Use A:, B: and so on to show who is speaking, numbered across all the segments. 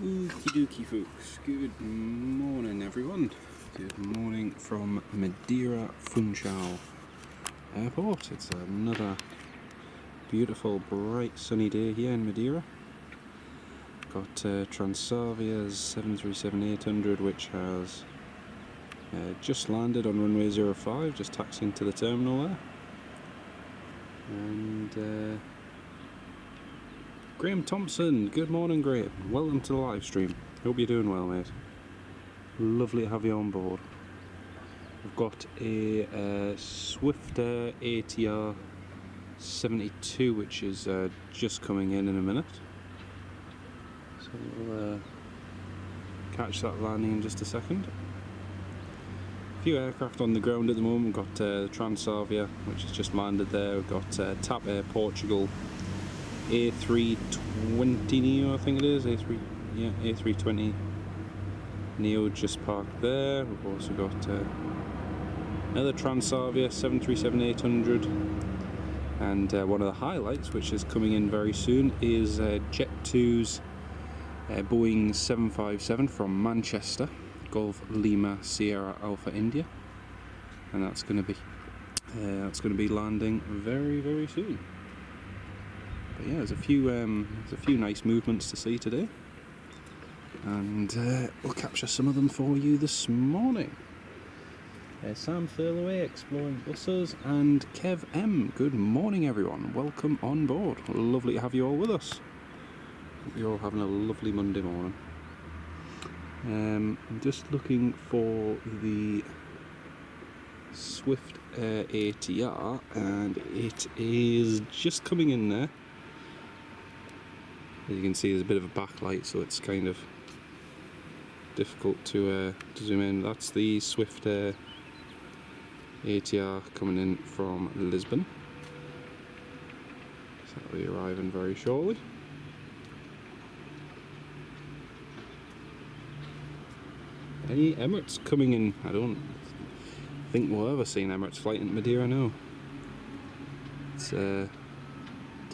A: Okie dokie folks, good morning everyone. Good morning from Madeira Funchal Airport. It's another beautiful bright sunny day here in Madeira. Got Transavia 737-800 which has just landed on runway 05, just taxiing to the terminal there. And Graham Thompson, good morning Graham, welcome to the live stream. Hope you're doing well, mate. Lovely to have you on board. We've got a Swifter ATR 72 which is just coming in a minute. So we'll catch that landing in just a second. A few aircraft on the ground at the moment. We've got the Transavia which has just landed there. We've got TAP Air Portugal A320 Neo, I think it is. A320 Neo just parked there. We've also got another Transavia 737-800, and one of the highlights, which is coming in very soon, is Jet2's Boeing 757 from Manchester, Golf Lima Sierra Alpha India, and that's going to be landing very, very soon. But yeah, there's a few nice movements to see today, and we'll capture some of them for you this morning. Sam Thurlaway, Exploring Buses, and Kev M. Good morning everyone, welcome on board. Lovely to have you all with us. Hope you're all having a lovely Monday morning. I'm just looking for the Swift ATR, and it is just coming in there. As you can see, there's a bit of a backlight, so it's kind of difficult to zoom in. That's the Swift ATR coming in from Lisbon. So that'll be arriving very shortly. Any Emirates coming in? I don't think we'll ever see an Emirates flight in Madeira now. It's a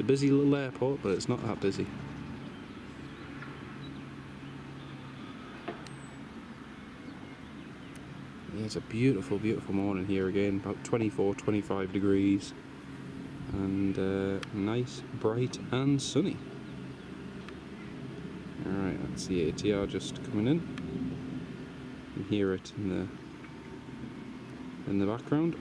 A: busy little airport, but it's not that busy. Yeah, it's a beautiful, beautiful morning here again, about 24-25 degrees, and nice, bright and sunny. Alright, that's the ATR just coming in. You can hear it in the background.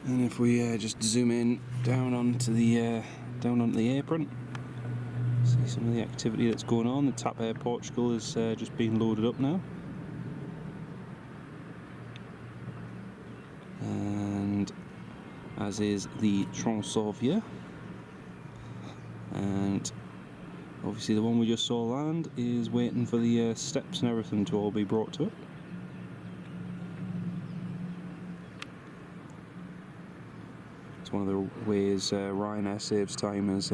A: And if we just zoom in down onto the apron, see some of the activity that's going on. The TAP Air Portugal is just being loaded up now, and as is the Transavia, and obviously the one we just saw land is waiting for the steps and everything to all be brought to it. It's one of the ways Ryanair saves time is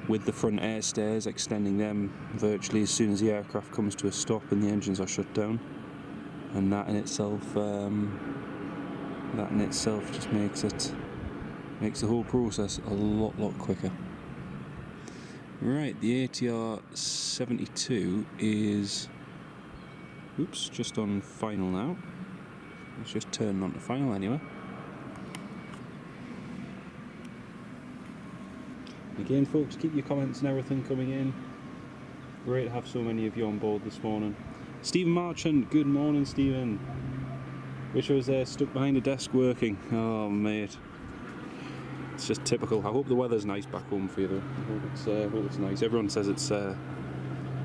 A: with the front air stairs, extending them virtually as soon as the aircraft comes to a stop and the engines are shut down, and that in itself just makes the whole process a lot quicker. Right, the ATR 72 is just on final now. It's just turning on to final anyway. Again folks, keep your comments and everything coming in. Great to have so many of you on board this morning. Stephen Marchant, good morning Stephen. Wish I was stuck behind a desk working. Oh mate, it's just typical. I hope the weather's nice back home for you though. I hope it's nice. Everyone says it's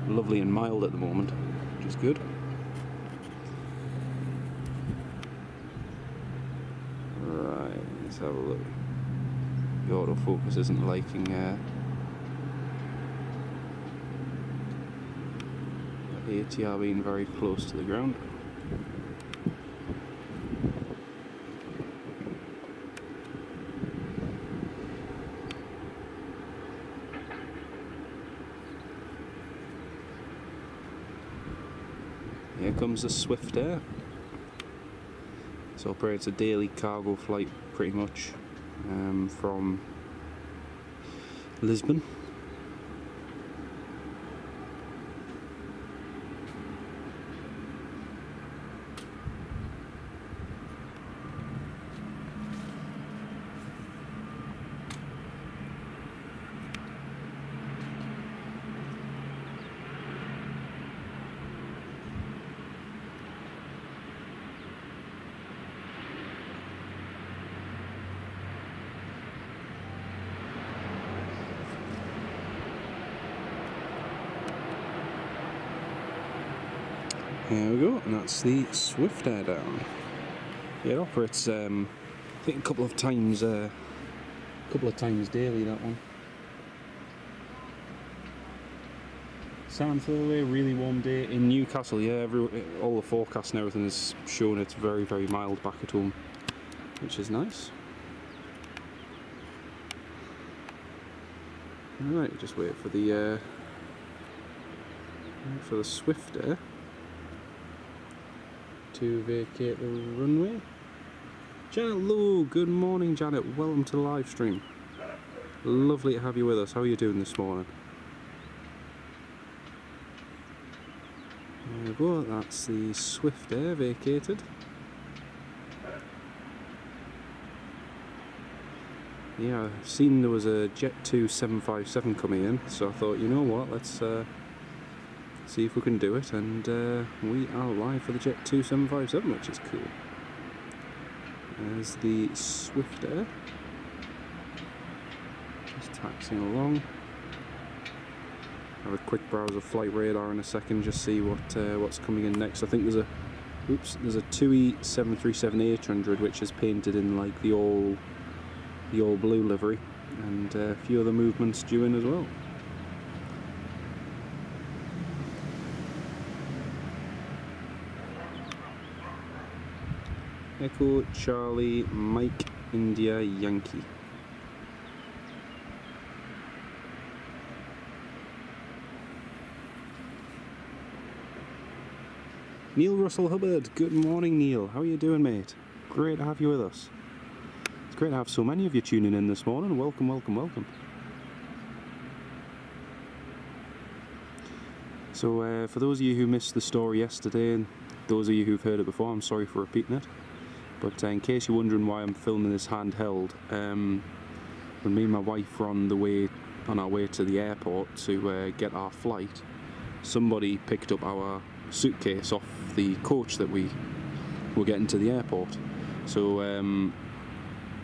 A: lovely and mild at the moment, which is good. Right, let's have a look. The autofocus isn't liking the ATR being very close to the ground. Here comes the Swift Air. It operates a daily cargo flight pretty much from Lisbon. There we go, and that's the Swiftair down. Yeah, it operates, I think, a couple of times daily, that one. San Furley, really warm day in Newcastle. Yeah, all the forecasts and everything is showing it's very, very mild back at home, which is nice. Alright, just wait for the Swiftair to vacate the runway. Janet Lowe, good morning Janet, welcome to the live stream. Lovely to have you with us. How are you doing this morning? There we go, that's the Swiftair vacated. Yeah, I've seen there was a Jet 2 757 coming in, so I thought, you know what, let's see if we can do it, and we are live for the Jet 2 757, which is cool. There's the Swiftair, just taxiing along. Have a quick browse of flight radar in a second, just see what's coming in next. I think there's a TUI 737-800 which is painted in like the all blue livery, and a few other movements due in as well. Echo Charlie Mike India Yankee. Neil Russell Hubbard, good morning Neil, how are you doing mate? Great to have you with us. It's great to have so many of you tuning in this morning. Welcome, welcome, welcome. So for those of you who missed the story yesterday, and those of you who've heard it before, I'm sorry for repeating it. But in case you're wondering why I'm filming this handheld, when me and my wife were on our way to the airport to get our flight, somebody picked up our suitcase off the coach that we were getting to the airport. So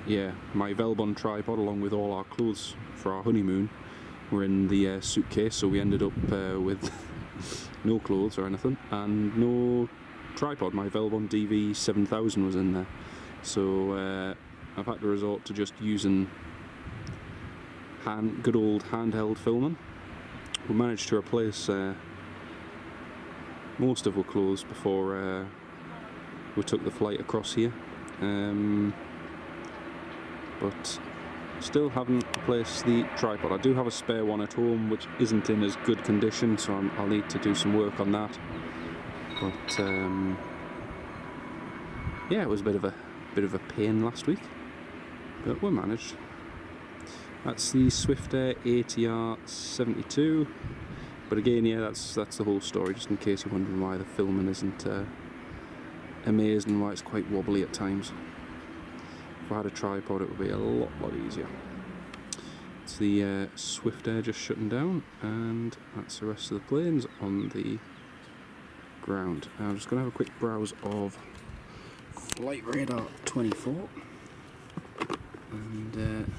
A: yeah, my Velbon tripod along with all our clothes for our honeymoon were in the suitcase, so we ended up with no clothes or anything, and no tripod. My Velbon DV7000 was in there, so I've had to resort to just using good old handheld filming. We managed to replace most of our clothes before we took the flight across here, but still haven't replaced the tripod. I do have a spare one at home which isn't in as good condition, so I'll need to do some work on that. But yeah, it was a bit of a pain last week, but we managed. That's the Swiftair ATR 72. But again, yeah, that's the whole story, just in case you're wondering why the filming isn't amazing, why it's quite wobbly at times. If I had a tripod it would be a lot easier. It's the Swiftair just shutting down, and that's the rest of the planes on the ground. I'm just going to have a quick browse of Flight Radar 24, and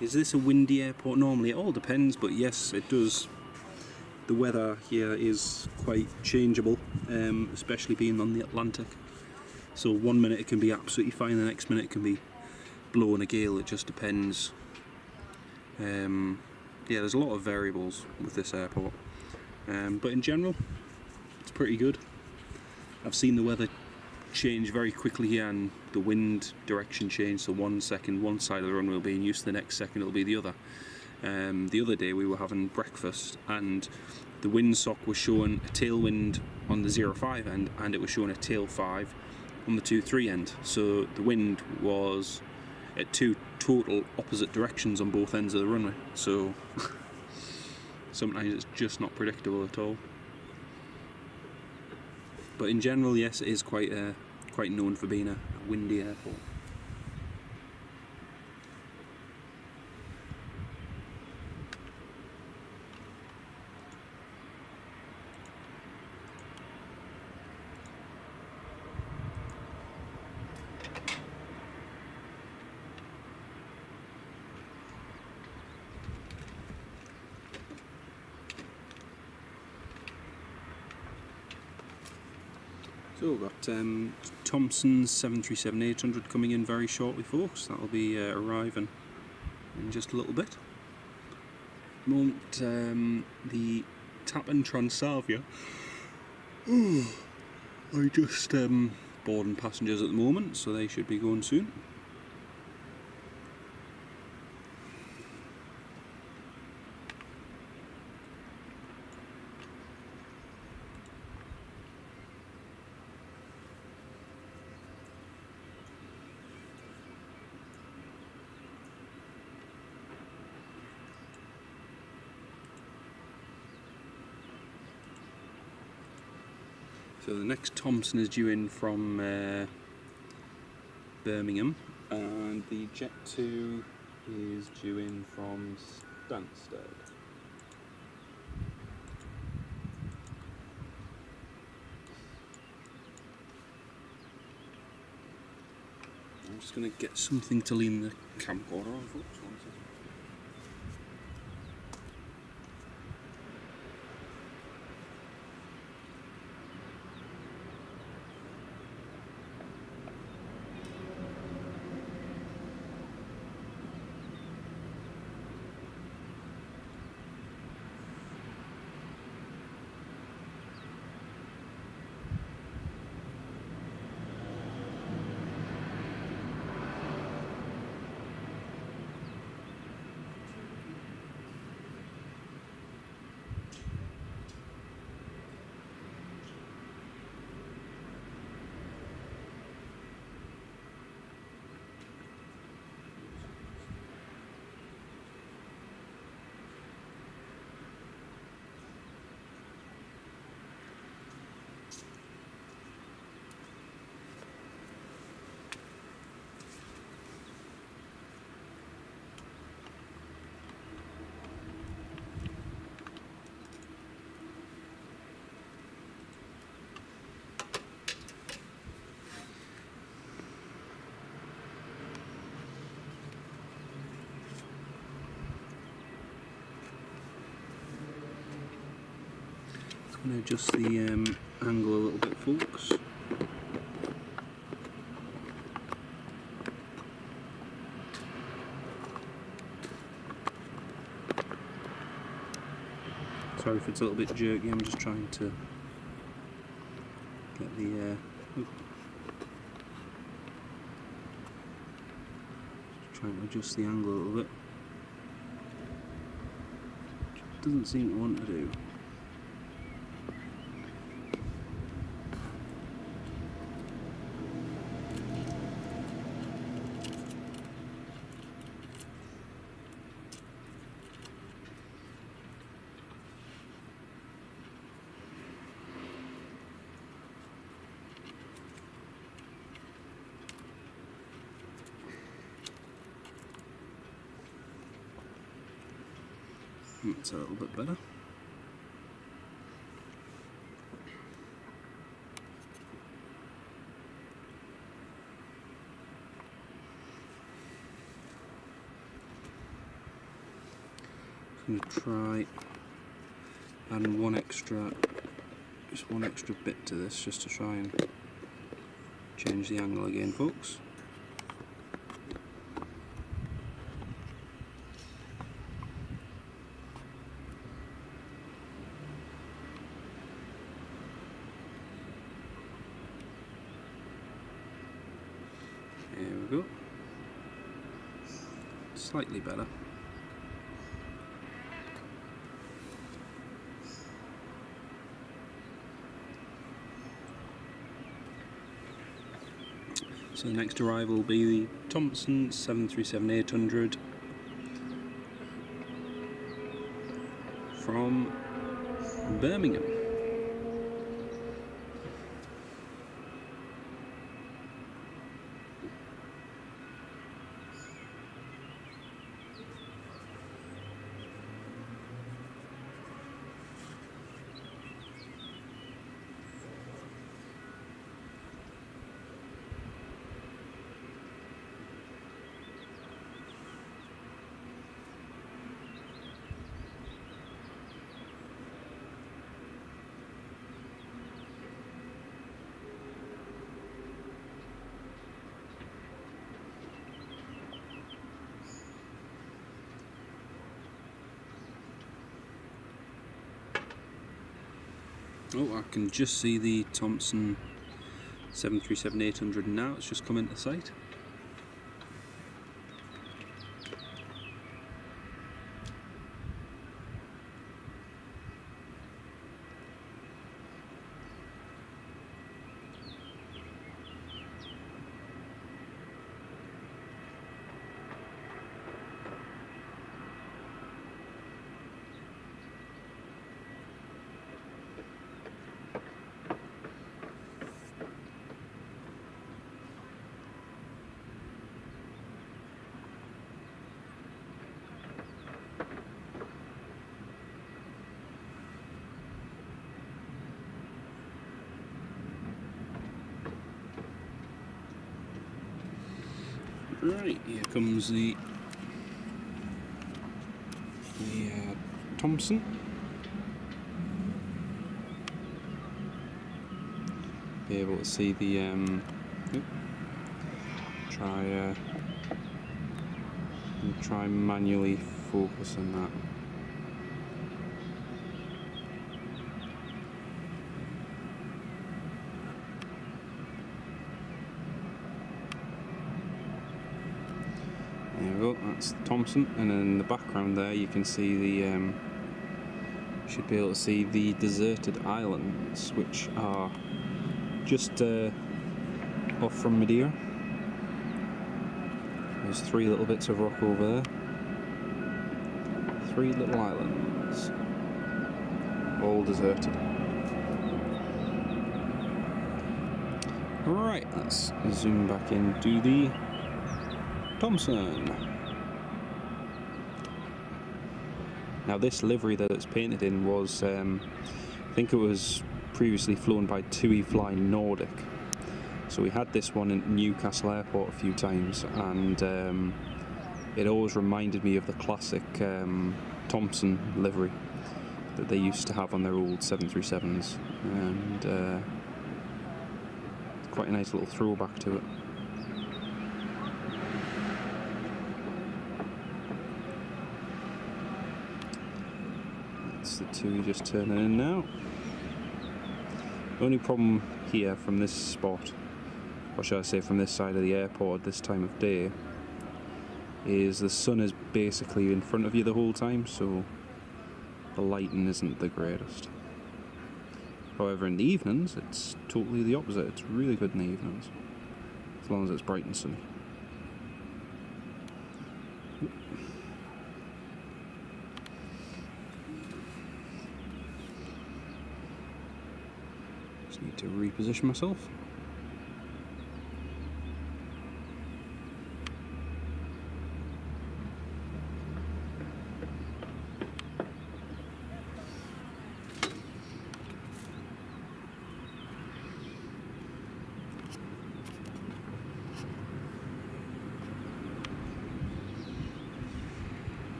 A: is this a windy airport normally? It all depends, but yes, it does. The weather here is quite changeable, especially being on the Atlantic. So one minute it can be absolutely fine, the next minute it can be blowing a gale. It just depends. Yeah, there's a lot of variables with this airport, but in general, it's pretty good. I've seen the weather change very quickly here, and the wind direction change, so 1 second one side of the runway will be in use, the next second it'll be the other. The other day we were having breakfast and the windsock was showing a tailwind on the 05 end and it was showing a tail 5 on the 23 end, so the wind was at two total opposite directions on both ends of the runway, so sometimes it's just not predictable at all. But in general, yes, it is quite known for being a windy airport. So we've got Thompson's 737-800 coming in very shortly, folks. That'll be arriving in just a little bit. At the moment, the Tappan Transavia are just boarding passengers at the moment, so they should be going soon. So the next Thompson is due in from Birmingham, and the Jet 2 is due in from Stansted. I'm just going to get something to lean the camcorder on, folks. One second. I'm going to adjust the angle a little bit, folks. Sorry if it's a little bit jerky, I'm just trying to get the trying to adjust the angle a little bit. Doesn't seem to want to do. That's a little bit better. I'm going to try adding just one extra bit to this, just to try and change the angle again, folks. There we go. Slightly better. So the next arrival will be the Thompson 737-800 from Birmingham. Oh, I can just see the Thompson 737-800 now. It's just come into sight. Right, here comes the Thompson. Be able to see the try manually focusing that. There we go, that's Thompson, and then in the background there you can see the should be able to see the deserted islands, which are just off from Madeira. There's 3 little bits of rock over there. 3 little islands, all deserted. Right, let's zoom back into the Thompson. Now this livery that it's painted in was, I think it was previously flown by TUI Fly Nordic. So we had this one in Newcastle Airport a few times, and it always reminded me of the classic Thompson livery that they used to have on their old 737s, and it's quite a nice little throwback to it. That's the TUI just turning in now. The only problem here from this spot, or should I say from this side of the airport this time of day, is the sun is basically in front of you the whole time, so the lighting isn't the greatest. However, in the evenings it's totally the opposite. It's really good in the evenings, as long as it's bright and sunny. Just need to reposition myself.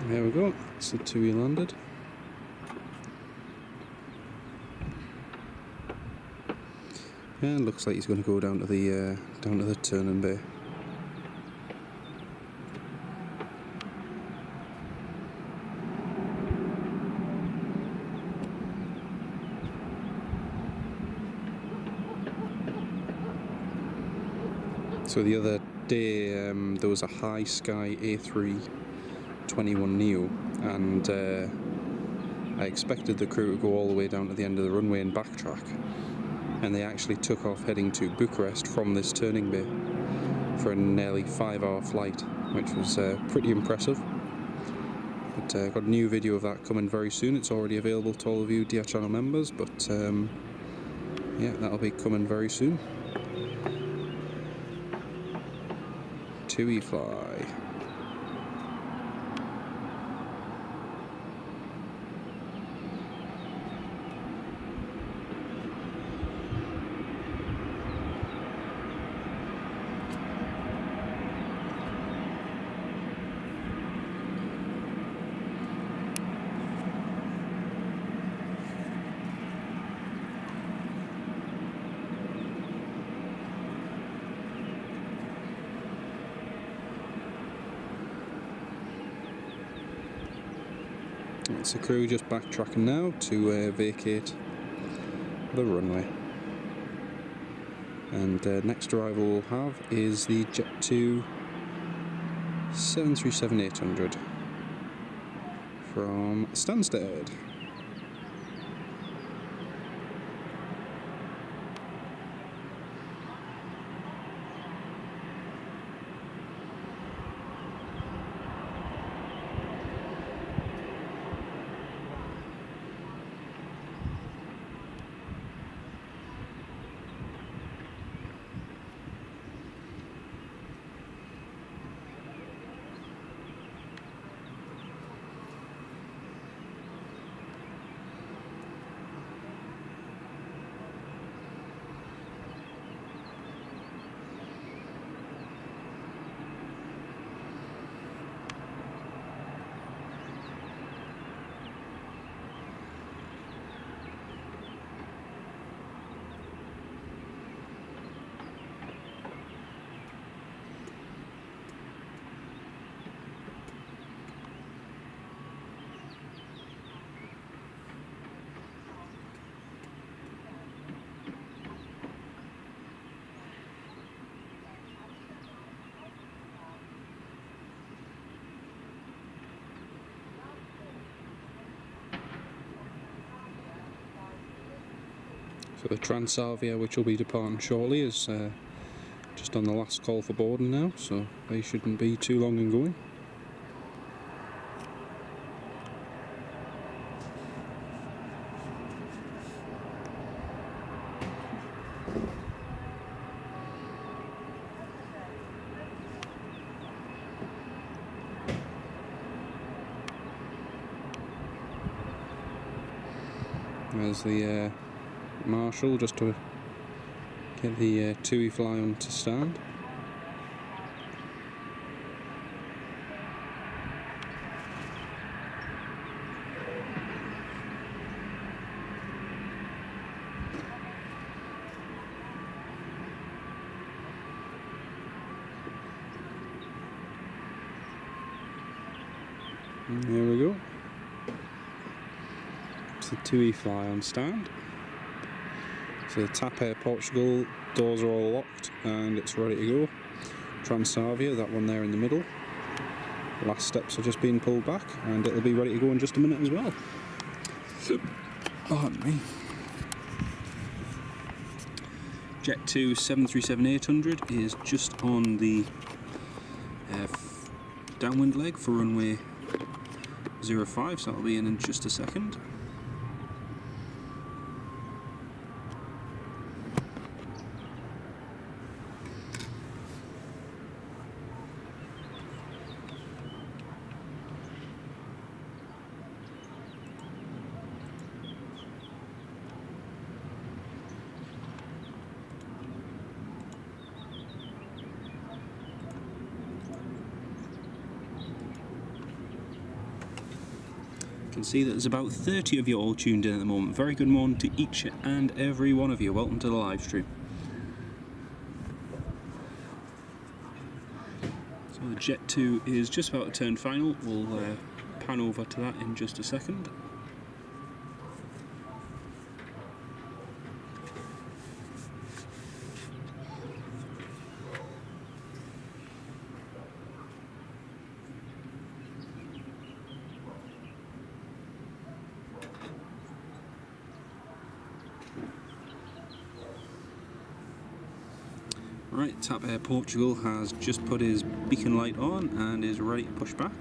A: There we go, that's the TUI landed. And looks like he's going to go down to the turning bay. So the other day there was a high sky A3 21 Neo, and I expected the crew to go all the way down to the end of the runway and backtrack, and they actually took off heading to Bucharest from this turning bay for a nearly 5-hour flight, which was pretty impressive. But I've got a new video of that coming very soon. It's already available to all of you dear channel members, but yeah, that'll be coming very soon. TUI fly. It's the crew just backtracking now to vacate the runway. And next arrival we'll have is the Jet2 737-800 from Stansted. So the Transavia, which will be departing shortly, is just on the last call for boarding now, so they shouldn't be too long in going. There's the Marshal just to get the TUI fly on to stand. And there we go. It's the TUI fly on stand. So the TAP Air Portugal doors are all locked and it's ready to go. Transavia, that one there in the middle. Last steps are just being pulled back and it'll be ready to go in just a minute as well. Pardon me. Jet2 737-800 is just on the downwind leg for runway 05, so that'll be in just a second. You can see that there's about 30 of you all tuned in at the moment. Very good morning to each and every one of you. Welcome to the live stream. So the Jet2 is just about to turn final. We'll pan over to that in just a second. Right, TAP Air Portugal has just put his beacon light on and is ready to push back.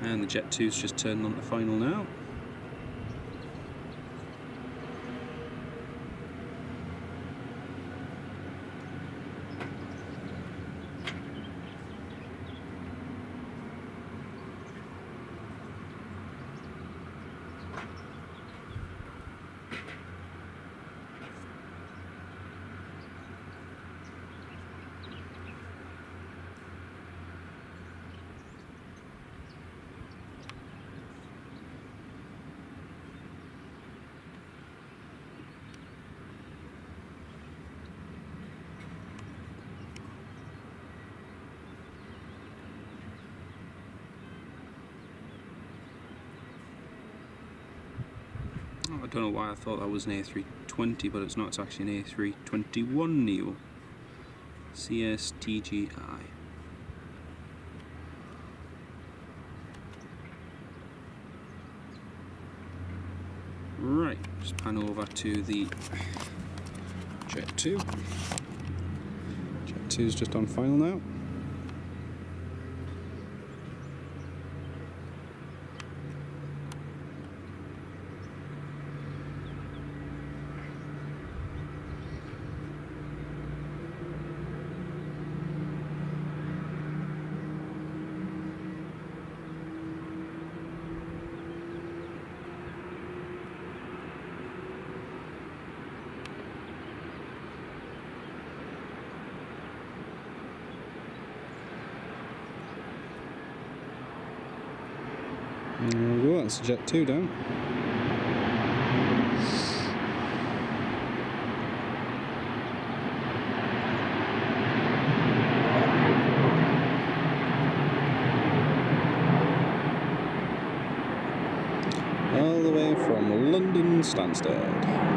A: And the Jet 2's just turning on to final now. I don't know why I thought that was an A320, but it's not. It's actually an A321 Neo CSTGI. Right, just pan over to the Jet 2. Jet 2 is just on final now. There we go, that's Jet 2 down. All the way from London Stansted.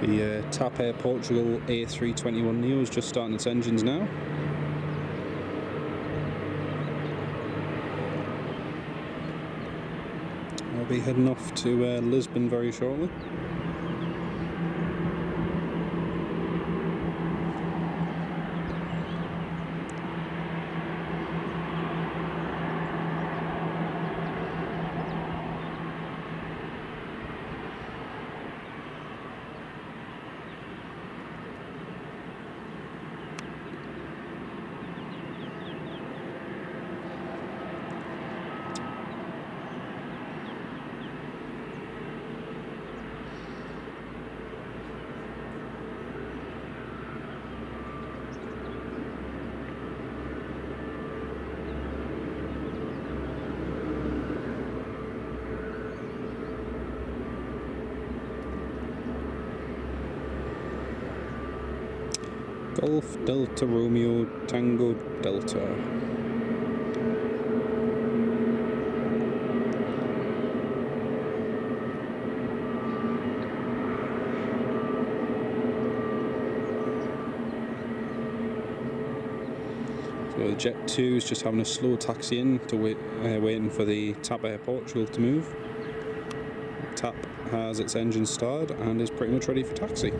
A: The TAP Air Portugal A321 Neo is just starting its engines now. I'll be heading off to Lisbon very shortly. Golf Delta Romeo Tango Delta. So So the Jet 2 is just having a slow taxi in to waiting for the TAP Air Portugal to move. TAP has its engine started and is pretty much ready for taxi.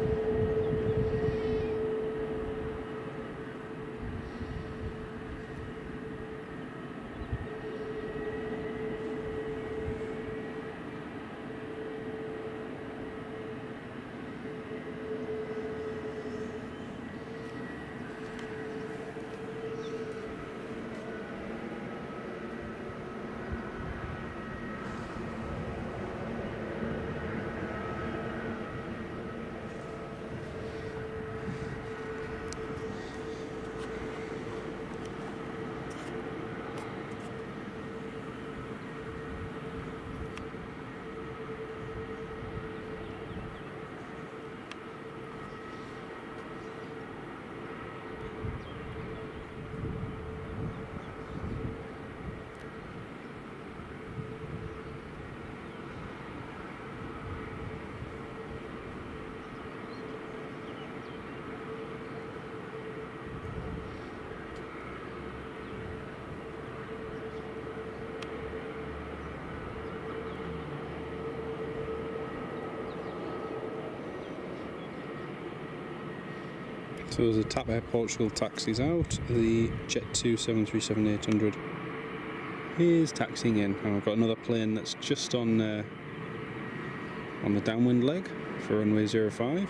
A: So as the TAP Air Portugal taxis out, the Jet 2 737-800 is taxiing in, and we've got another plane that's just on the downwind leg for runway 05.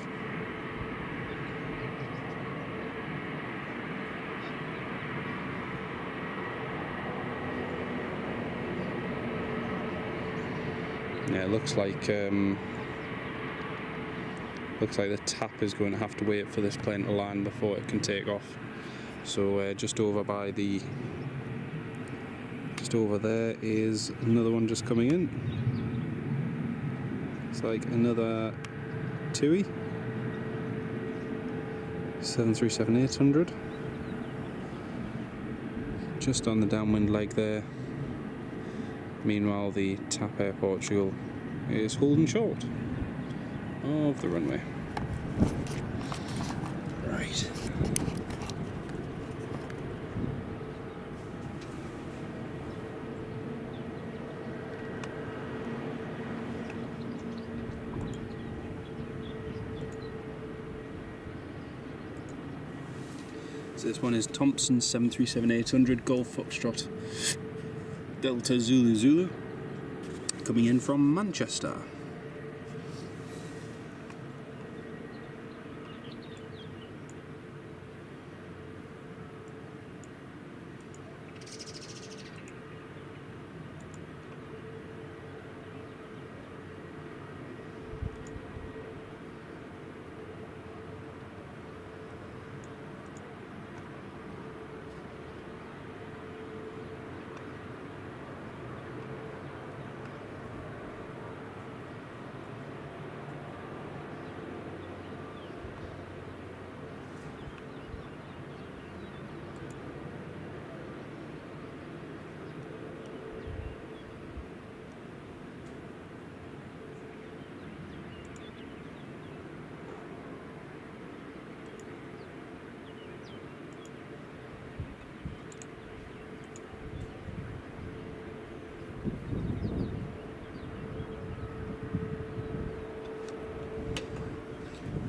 A: Yeah, it looks like the TAP is going to have to wait for this plane to land before it can take off. So just over there is another one just coming in. It's like another TUI 737-800, just on the downwind leg there. Meanwhile, the TAP Air Portugal is holding short of the runway. Right. So this one is Thompson 737-800 Golf Foxtrot Delta Zulu Zulu, coming in from Manchester.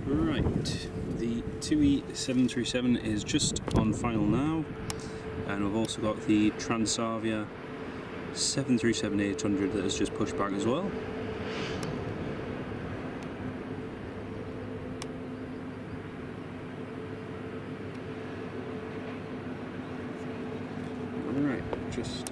A: Right, the TUI 737 is just on final now, and we've also got the Transavia 737-800 that has just pushed back as well. Right, just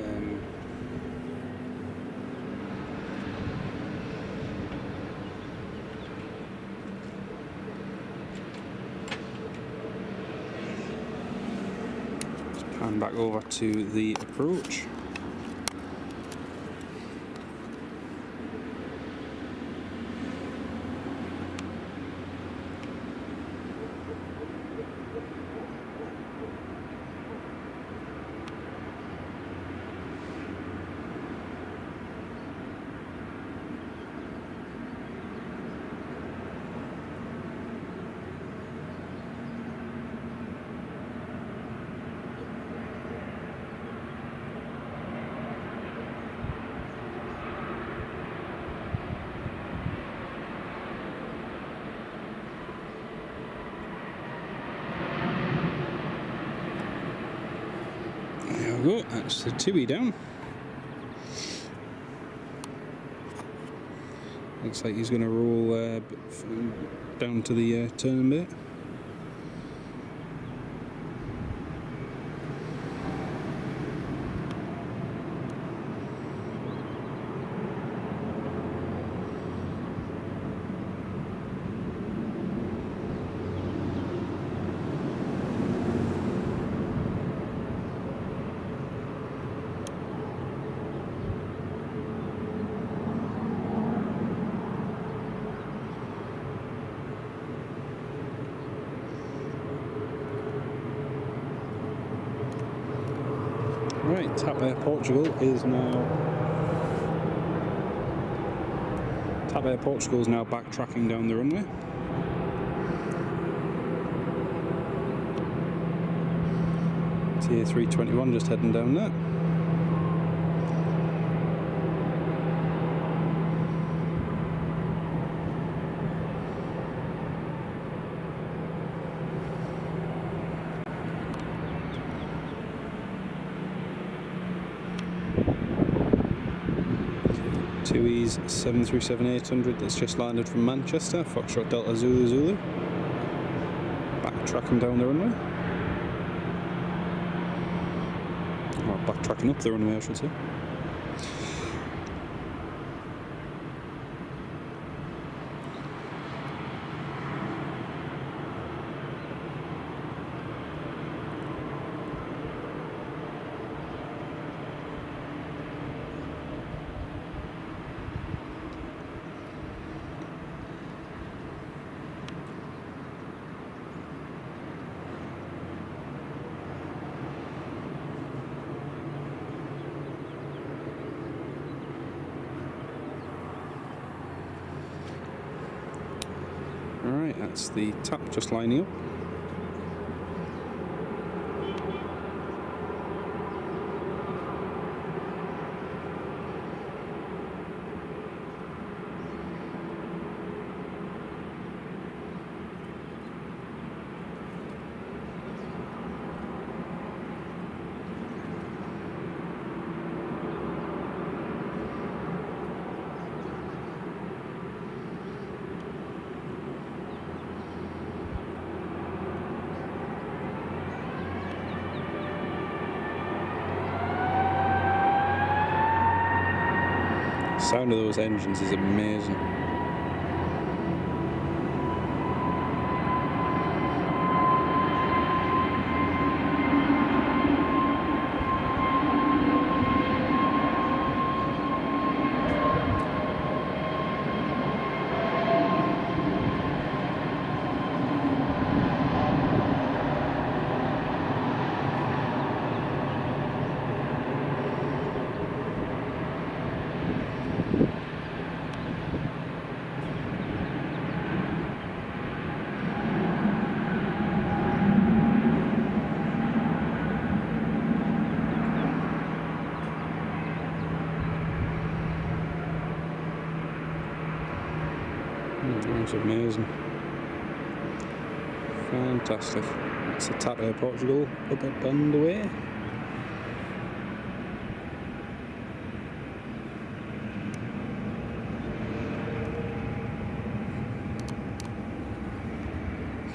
A: pan back over to the approach. we go, that's the TUI down. Looks like he's going to roll down to the turning bit. Right, TAP Air Portugal is now backtracking down the runway. TA321 just heading down there. TUI's 737-800 that's just landed from Manchester, Foxtrot Delta Zulu Zulu. Backtracking down the runway. Or backtracking up the runway, I should say. Alright, that's the TAP just lining up. The sound of those engines is amazing. That's amazing. Fantastic. That's the TAP Air Portugal up and away.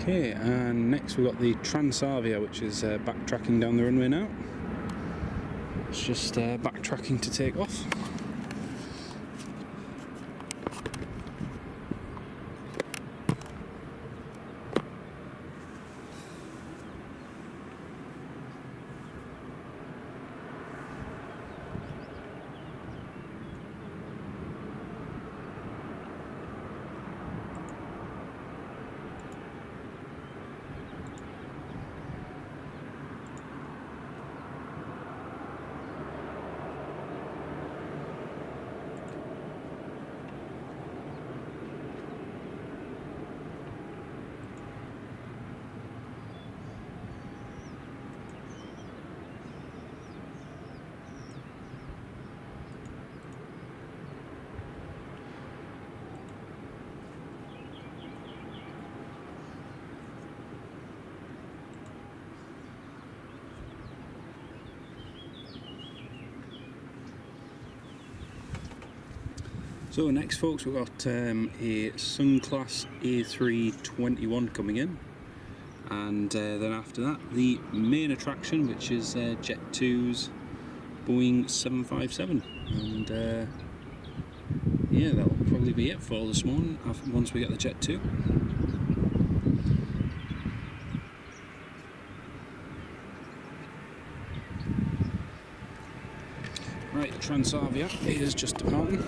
A: Okay, and next we've got the Transavia, which is backtracking down the runway now. It's just backtracking to take off. So next folks, we've got a Sun Class A321 coming in, and then after that the main attraction, which is Jet 2's Boeing 757, and yeah, that'll probably be it for this morning once we get the Jet 2. Right, the Transavia is just departing.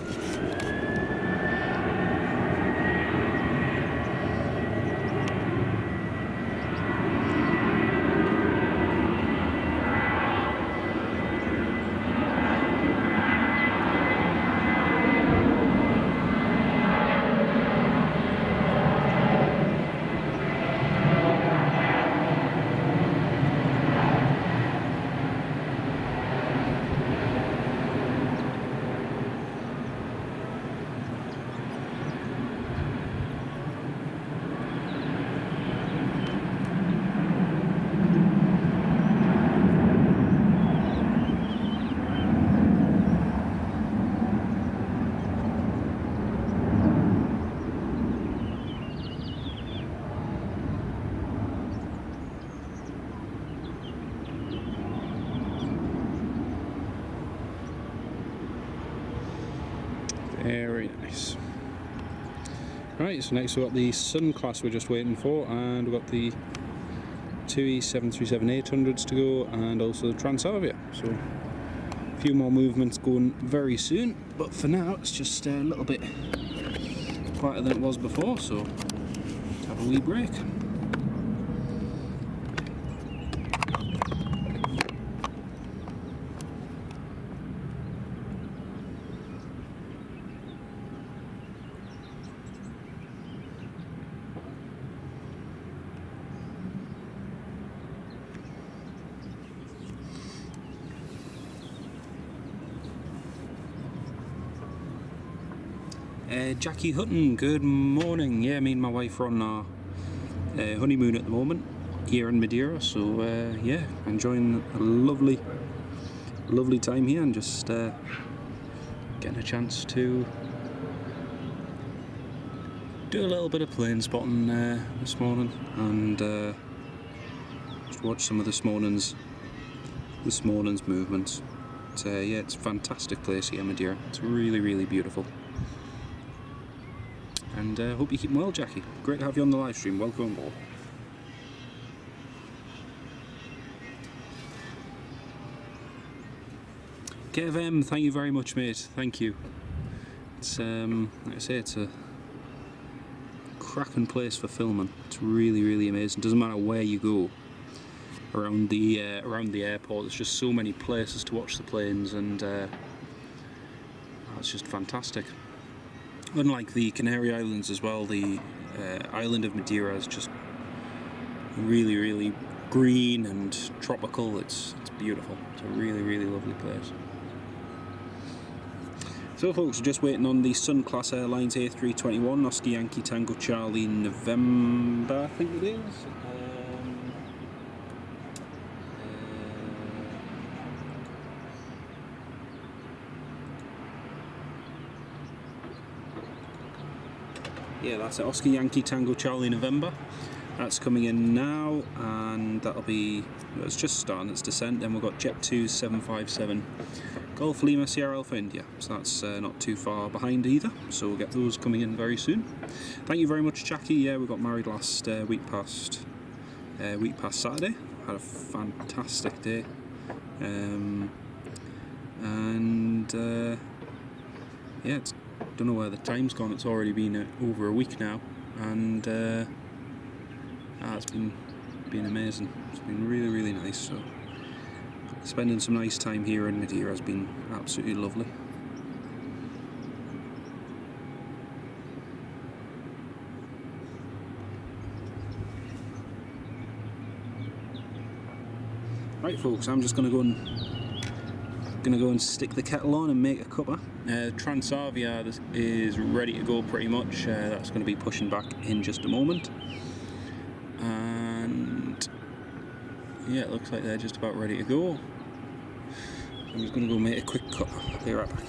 A: Very nice. Right, so next we've got the Sun Class we're just waiting for, and we've got the TUI 737-800s to go, and also the Transavia. So a few more movements going very soon, but for now it's just a little bit quieter than it was before, so have a wee break. Jackie Hutton, good morning. Yeah, me and my wife are on our honeymoon at the moment here in Madeira, so yeah, enjoying a lovely time here, and just getting a chance to do a little bit of plane spotting this morning, and just watch some of this morning's movements. But, yeah, it's a fantastic place here, Madeira. It's really beautiful. And hope you keep well, Jackie. Great to have you on the live stream. Welcome on board. Kev M, thank you very much, mate. Thank you. It's like I say, it's a cracking place for filming. It's really amazing. Doesn't matter where you go around the airport. There's just so many places to watch the planes, and it's just fantastic. Unlike the Canary Islands as well, the island of Madeira is just really green and tropical. It's beautiful. It's a really lovely place. So folks, we're just waiting on the Sun Class Airlines A321, Oscar Yankee Tango Charlie November, I think it is. Yeah, that's it. Oscar Yankee Tango Charlie November. That's coming in now, and that'll be, it's just starting its descent. Then we've got Jet 2's 757 Golf Lima Sierra Alpha India, so that's not too far behind either, so we'll get those coming in very soon. Thank you very much, Jackie. Yeah, we got married last week past Saturday. Had a fantastic day, and yeah, it's, don't know where the time's gone. It's already been over a week now, and it's been amazing. It's been really nice. So spending some nice time here in Madeira has been absolutely lovely. Right folks, I'm just gonna go and stick the kettle on and make a cuppa. Transavia is ready to go pretty much. That's going to be pushing back in just a moment, and yeah, it looks like they're just about ready to go. I'm just going to go make a quick cuppa. I'll be right back.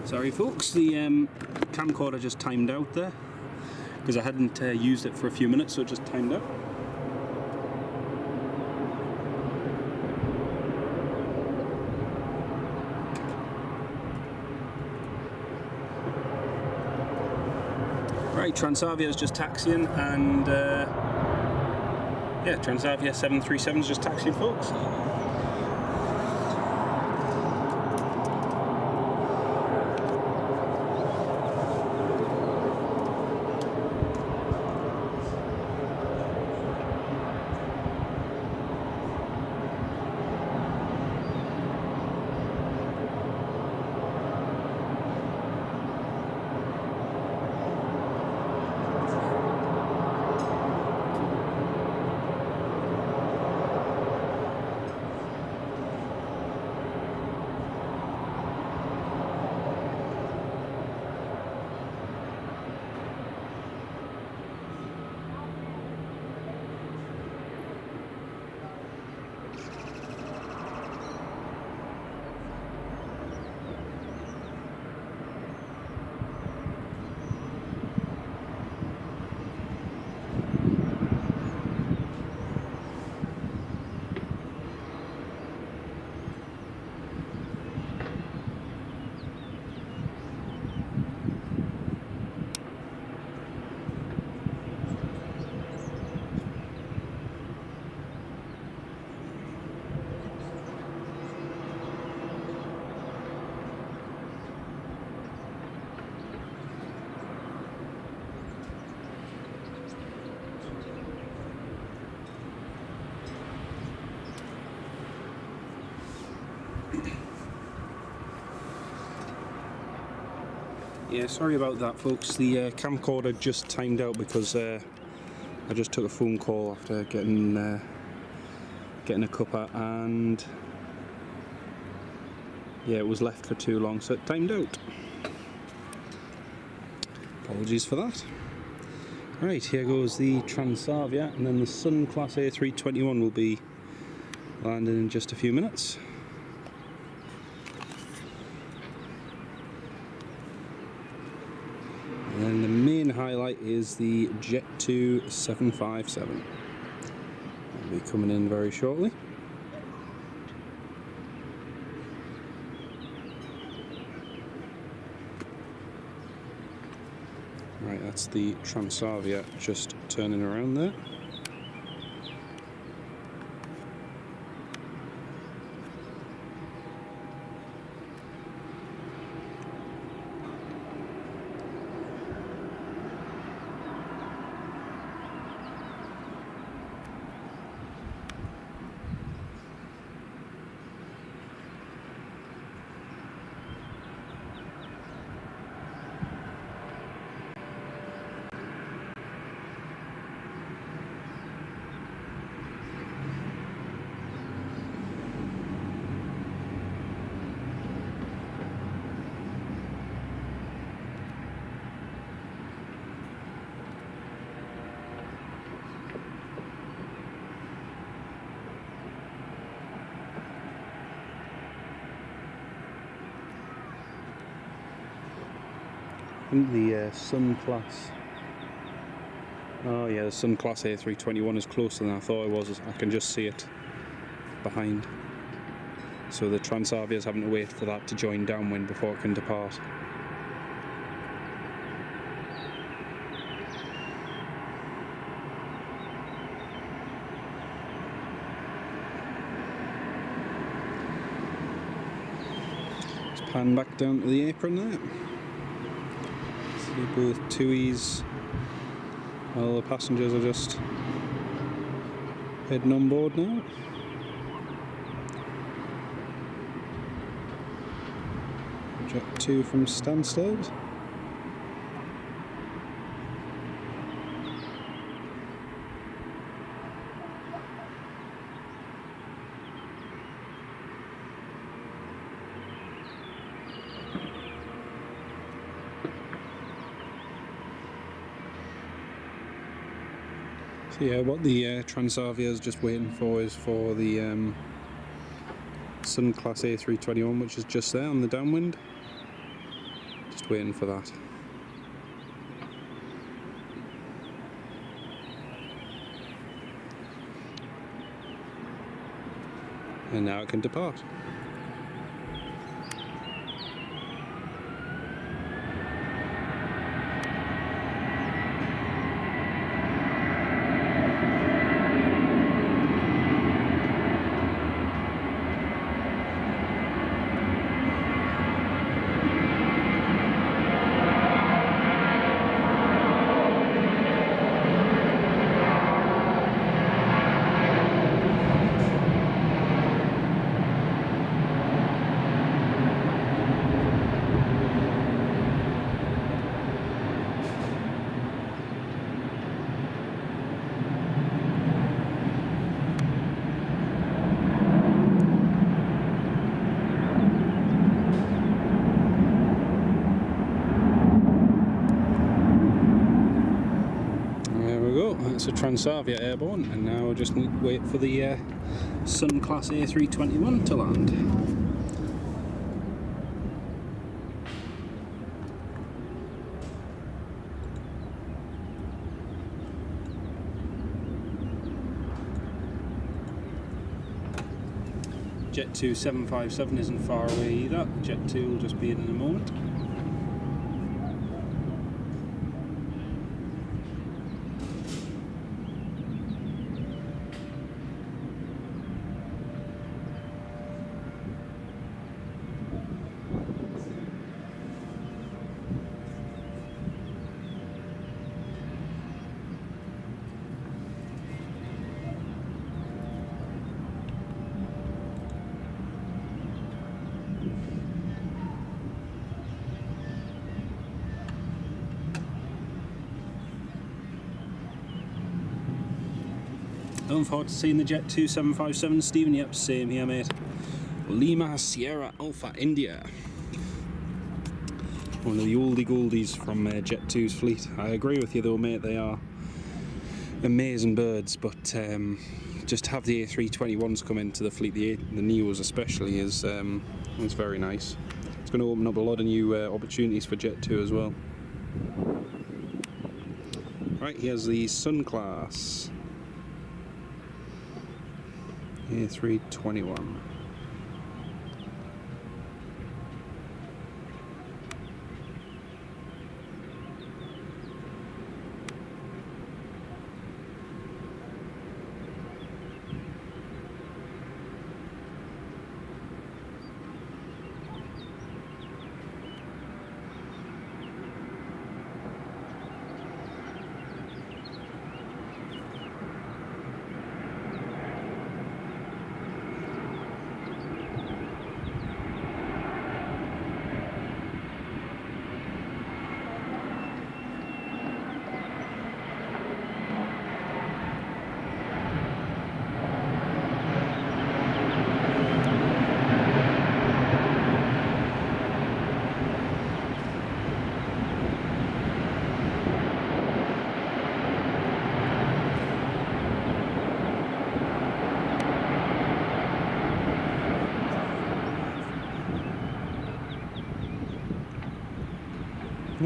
A: Sorry folks, the camcorder just timed out there because I hadn't used it for a few minutes, so it just timed out. Right, Transavia is just taxiing, and yeah, Transavia 737 is just taxiing, folks. Yeah, sorry about that folks, the camcorder just timed out because I just took a phone call after getting a cuppa, and yeah, it was left for too long, so it timed out. Apologies for that. Right, here goes the Transavia, and then the Sun Class A321 will be landing in just a few minutes. And then the main highlight is the Jet 2 757. It'll be coming in very shortly. Right, that's the Transavia just turning around there. I think the Sun Class, oh yeah, the Sun Class A321 is closer than I thought it was. I can just see it behind. So the Transavia is having to wait for that to join downwind before it can depart. Let's pan back down to the apron there. See both TUIs, all the passengers are just heading on board now. Jet 2 from Stansted. So yeah, what the Transavia is just waiting for is for the Sun Class A321, which is just there on the downwind. Just waiting for that. And now it can depart. That's a Transavia Airborne, and now we'll just wait for the Sun Class A321 to land. Jet 2 757 isn't far away either. Jet 2 will just be in a moment. Looking forward to seeing the Jet 2 757, Stephen. Yep, same here, mate. Lima Sierra Alpha India. One of the oldie goldies from Jet 2's fleet. I agree with you though, mate, they are amazing birds, but just to have the A321s come into the fleet, the Neos especially, is very nice. It's going to open up a lot of new opportunities for Jet 2 as well. Right, here's the Sun Class A321.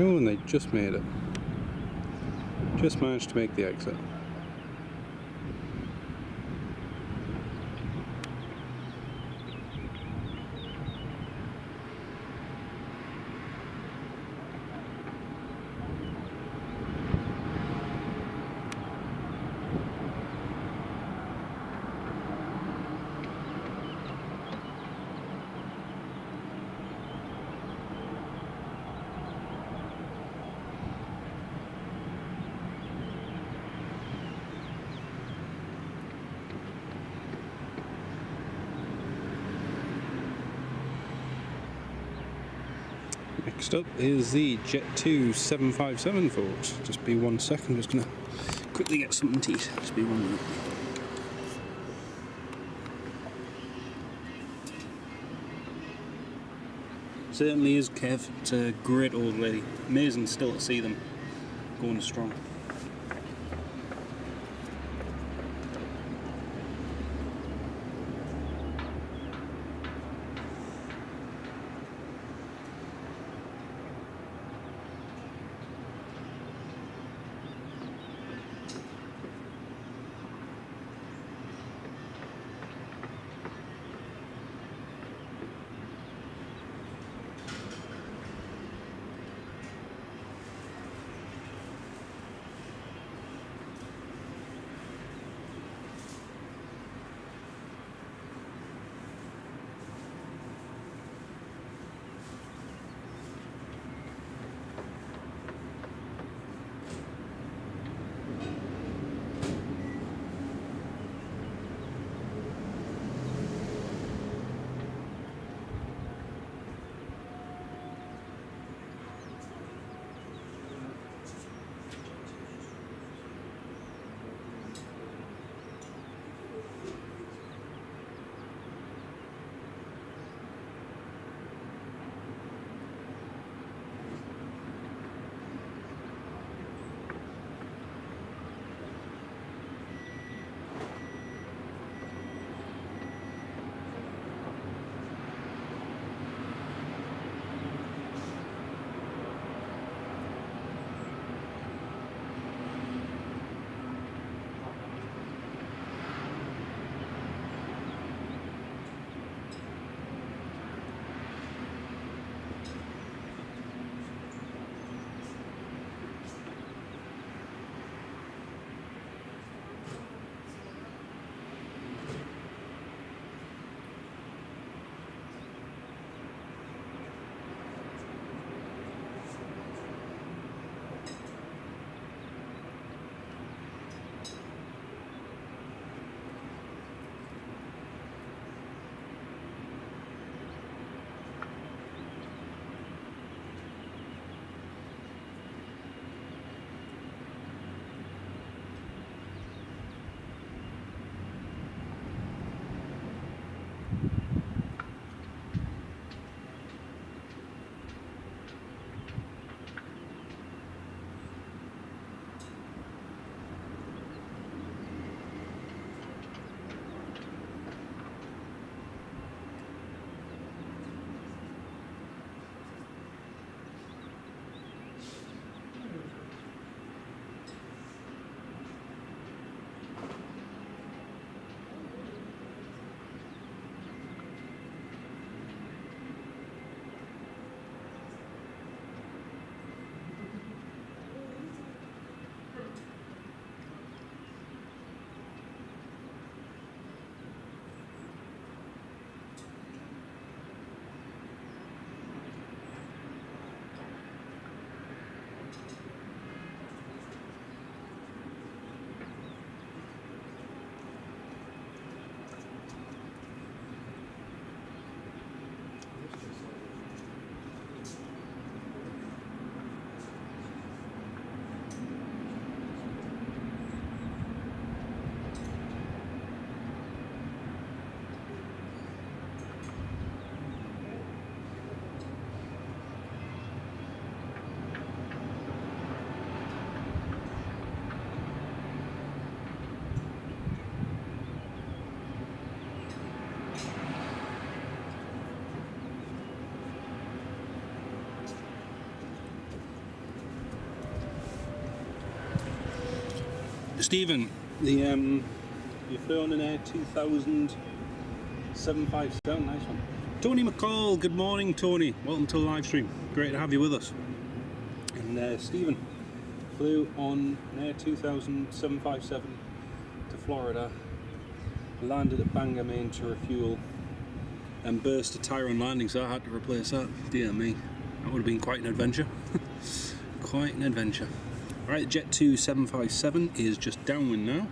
A: Oh, and they just made it. Just managed to make the exit. Next up is the Jet 2 757, folks. Just be 1 second, just gonna quickly get something to eat. Just be 1 minute. Certainly is, Kev. It's a great old lady. Amazing still to see them going strong. Stephen, you flew on an Air 2000 757, nice one. Tony McCall, good morning Tony, welcome to the live stream, great to have you with us. And Stephen flew on an Air 2000 757 to Florida, landed at Bangor, Maine to refuel and burst a tyre on landing, so I had to replace that. Dear me, that would have been quite an adventure. Quite an adventure. Alright, the Jet 2 757 is just downwind now.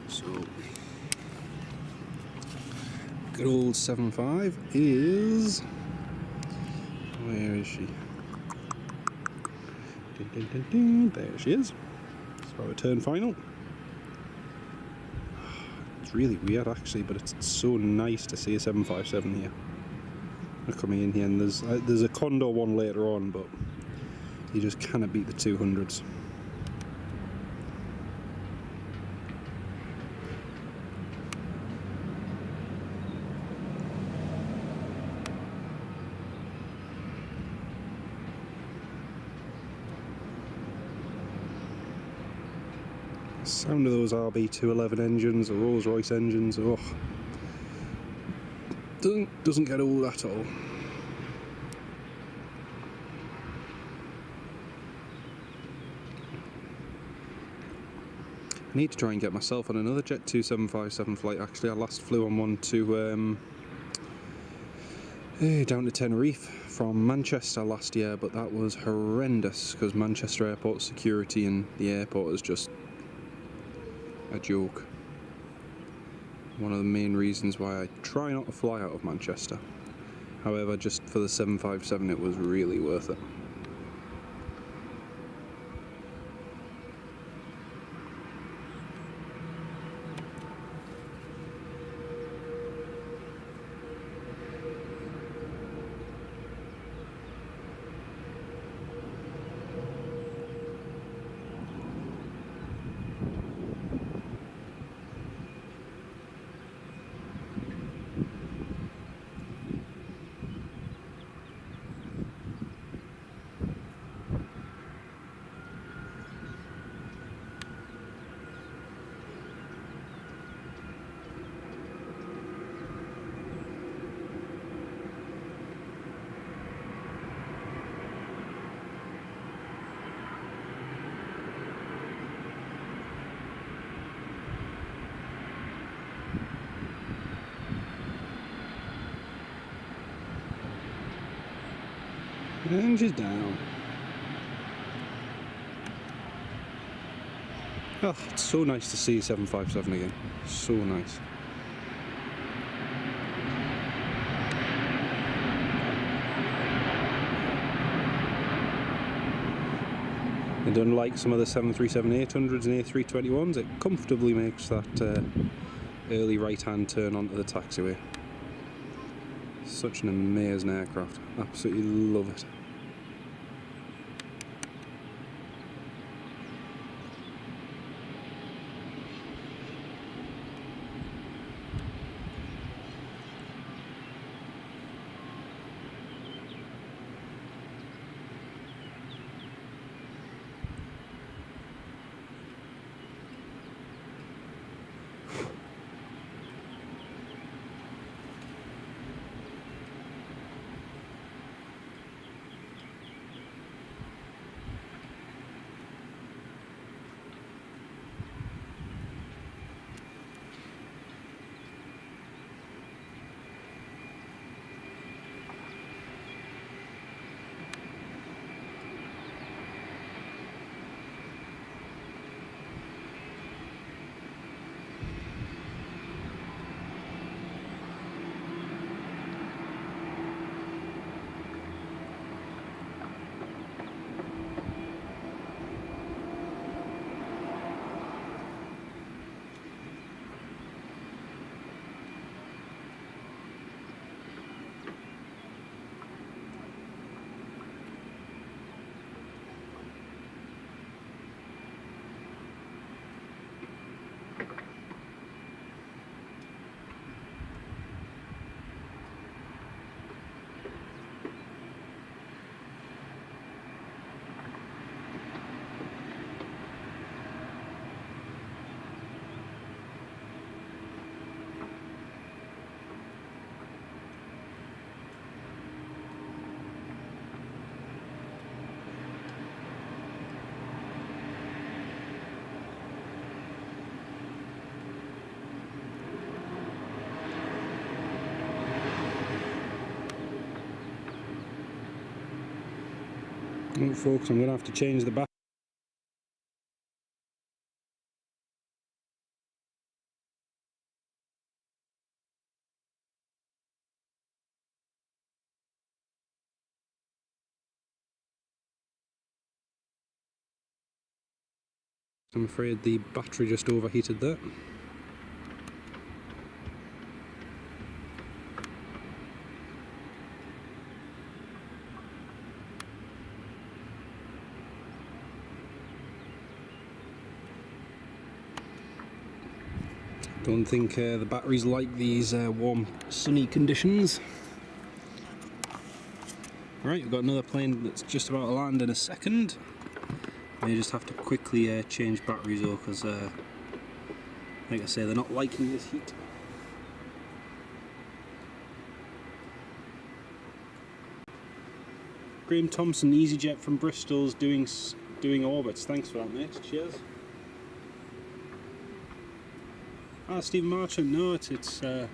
A: So, good old 75 is... Where is she? Dun, dun, dun, dun. There she is. It's our return final. It's really weird actually, but it's so nice to see a 757 here. They're coming in here, and there's a Condor one later on, but you just cannot beat the 200s. The sound of those RB211 engines, the Rolls-Royce engines, oh, doesn't get old at all. I need to try and get myself on another Jet 2 757 flight actually. I last flew on one to down to Tenerife from Manchester last year, but that was horrendous because Manchester Airport security in the airport is just a joke. One of the main reasons why I try not to fly out of Manchester. However, just for the 757 it was really worth it. And she's down. Oh, it's so nice to see 757 again. So nice. And unlike some of the 737-800s and A321s, it comfortably makes that early right-hand turn onto the taxiway. Such an amazing aircraft. Absolutely love it. Right, folks, I'm going to have to change the battery. I'm afraid the battery just overheated there. Don't think the batteries like these warm, sunny conditions. Right, we've got another plane that's just about to land in a second. I just have to quickly change batteries though, because like I say, they're not liking this heat. Graham Thompson, EasyJet from Bristol's doing orbits. Thanks for that, mate. Cheers. Ah, Stephen Marchant. No, it's no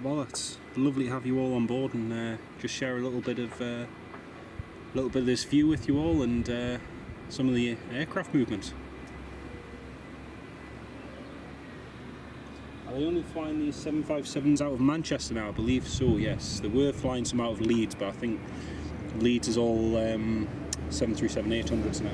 A: bother. It's lovely to have you all on board and just share a little bit of this view with you all and some of the aircraft movement. Are they only flying these 757s out of Manchester now? I believe so, yes. They were flying some out of Leeds, but I think Leeds is all 737-800s now.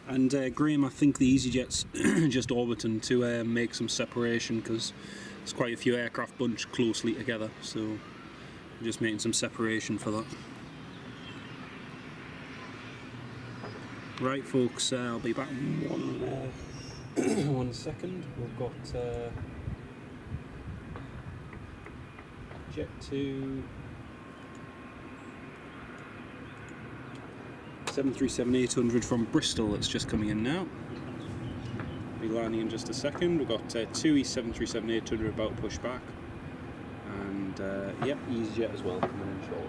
A: And Graham, I think the EasyJet's just orbiting to make some separation because there's quite a few aircraft bunched closely together, so we're just making some separation for that. Right, folks, I'll be back in one second. We've got Jet 2. 737-800 from Bristol that's just coming in now. Be landing in just a second. We've got two 737-800 about to push back, and yep, EasyJet as well coming in shortly.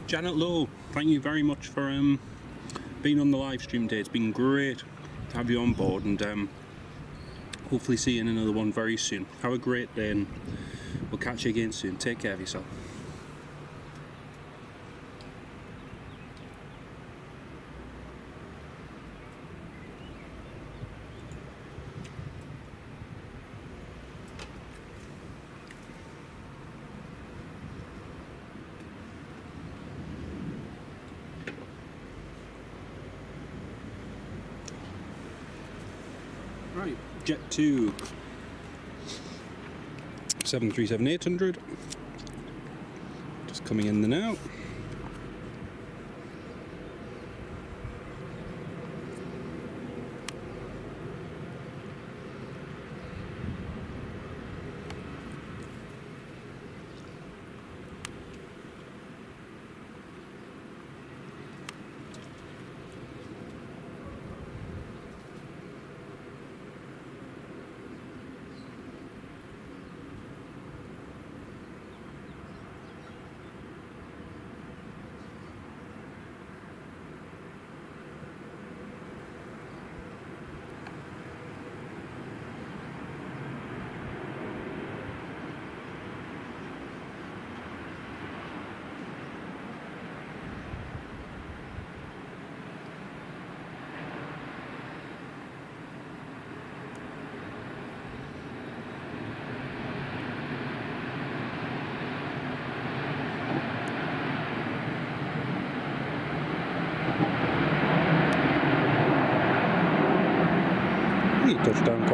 A: Janet Lowe, thank you very much for being on the live stream today. It's been great to have you on board, and hopefully see you in another one very soon. Have a great day, and we'll catch you again soon. Take care of yourself. Right, Jet 2, 737-800, just coming in the now.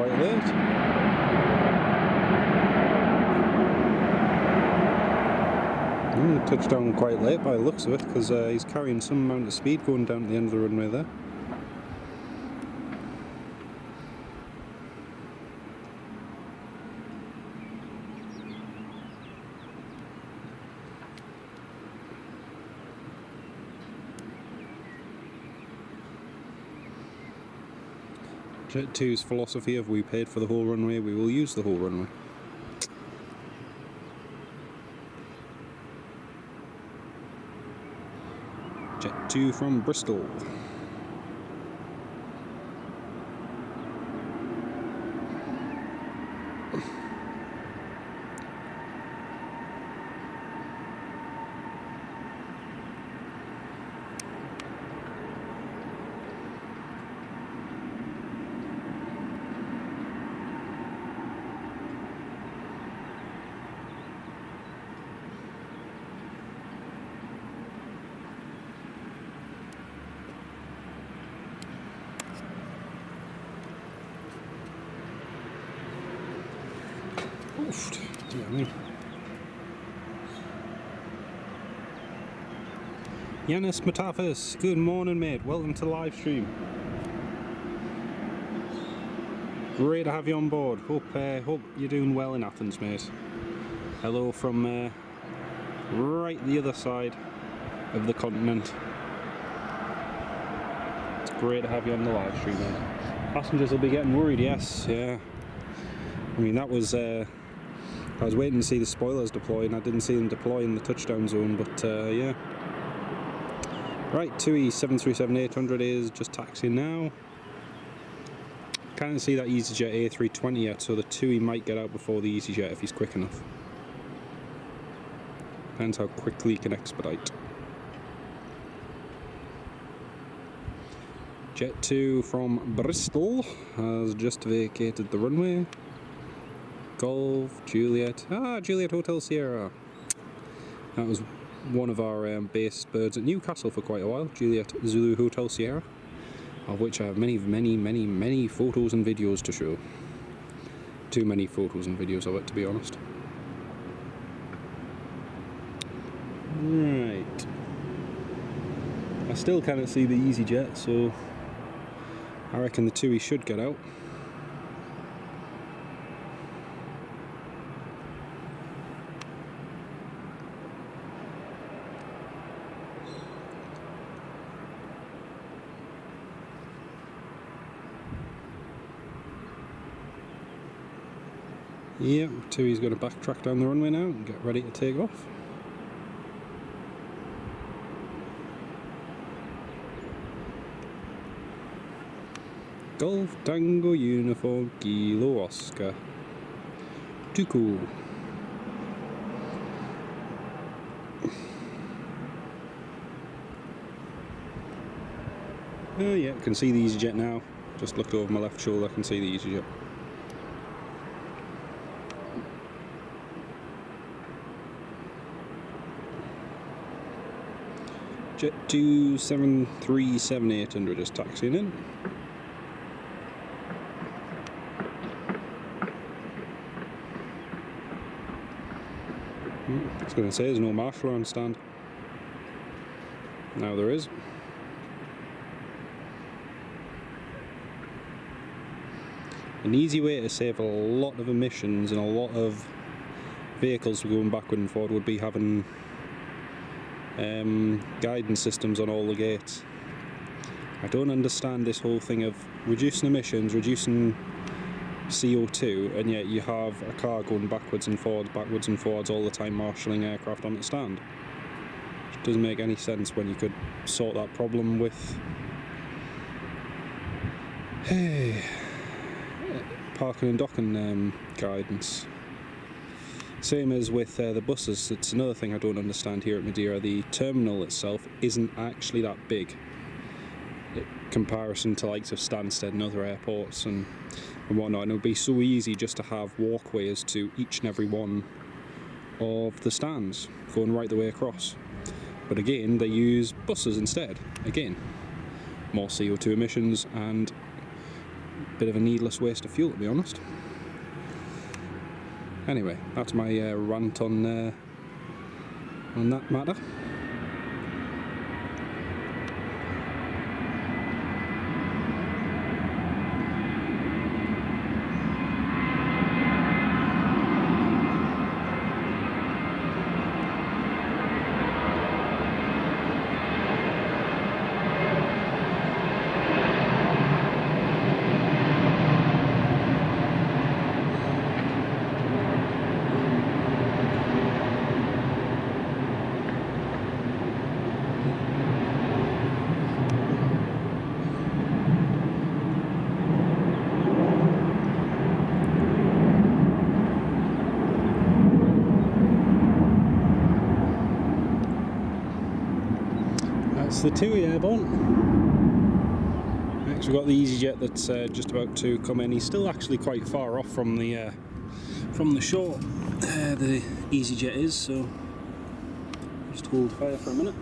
A: quite late. Touchdown quite late by the looks of it, because he's carrying some amount of speed going down to the end of the runway there. Jet 2's philosophy of we paid for the whole runway, we will use the whole runway. Jet 2 from Bristol. Oof, dear me. Yanis Matafis, good morning mate, welcome to the live stream. Great to have you on board, hope you're doing well in Athens mate. Hello from right the other side of the continent. It's great to have you on the live stream mate. Passengers will be getting worried, yes, yeah. I mean that was I was waiting to see the spoilers deploy and I didn't see them deploy in the touchdown zone, but yeah. Right, TUI 737-800 is just taxiing now. Can't see that EasyJet A320 yet, so the TUI might get out before the EasyJet if he's quick enough. Depends how quickly he can expedite. Jet 2 from Bristol has just vacated the runway. Golf, Juliet, Juliet Hotel Sierra. That was one of our base birds at Newcastle for quite a while, Juliet Zulu Hotel Sierra, of which I have many photos and videos to show. Too many photos and videos of it, to be honest. Right. I still cannot see the EasyJet, so I reckon the TUI should get out. Yep, TUI's going to backtrack down the runway now and get ready to take off. Golf Tango Uniform Kilo Oscar. Too cool. Oh yeah, can see the EasyJet now. Just looked over my left shoulder, I can see the EasyJet. Jet 2 737-800 is taxiing in. I was going to say there's no marshal on stand. Now there is. An easy way to save a lot of emissions and a lot of vehicles going backward and forward would be having guidance systems on all the gates. I don't understand this whole thing of reducing emissions, reducing CO2, and yet you have a car going backwards and forwards all the time, marshalling aircraft on the stand. It doesn't make any sense when you could sort that problem with parking and docking guidance. Same as with the buses. It's another thing I don't understand here at Madeira. The terminal itself isn't actually that big in comparison to likes of Stansted and other airports and whatnot, and it would be so easy just to have walkways to each and every one of the stands going right the way across. But again, they use buses instead. Again, more CO2 emissions and Bit of a needless waste of fuel, to be honest. Anyway, that's my rant on that matter. The TUI airborne. Next we've got the EasyJet that's just about to come in. He's still actually quite far off from the shore. The EasyJet is, so just hold fire for a minute.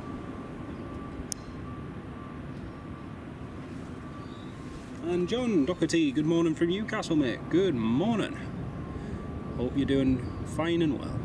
A: And John Doherty, good morning from Newcastle, mate. Good morning. Hope you're doing fine and well.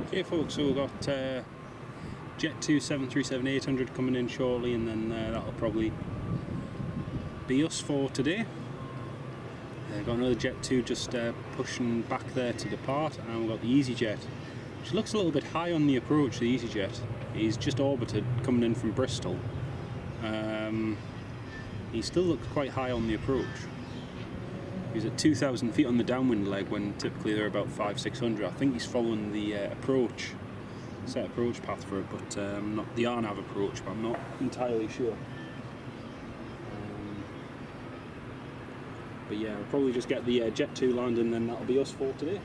A: Okay folks, so we've got Jet 2 737-800 coming in shortly, and then that'll probably be us for today. Got another Jet 2 just pushing back there to depart, and we've got the EasyJet, which looks a little bit high on the approach, the EasyJet. He's just orbited coming in from Bristol. He still looks quite high on the approach. He's at 2,000 feet on the downwind leg when typically they're about 500-600. I think he's following the set approach path for it, but not the RNAV approach, but I'm not entirely sure. But yeah, I'll probably just get the Jet 2 landing, and then that'll be us for today.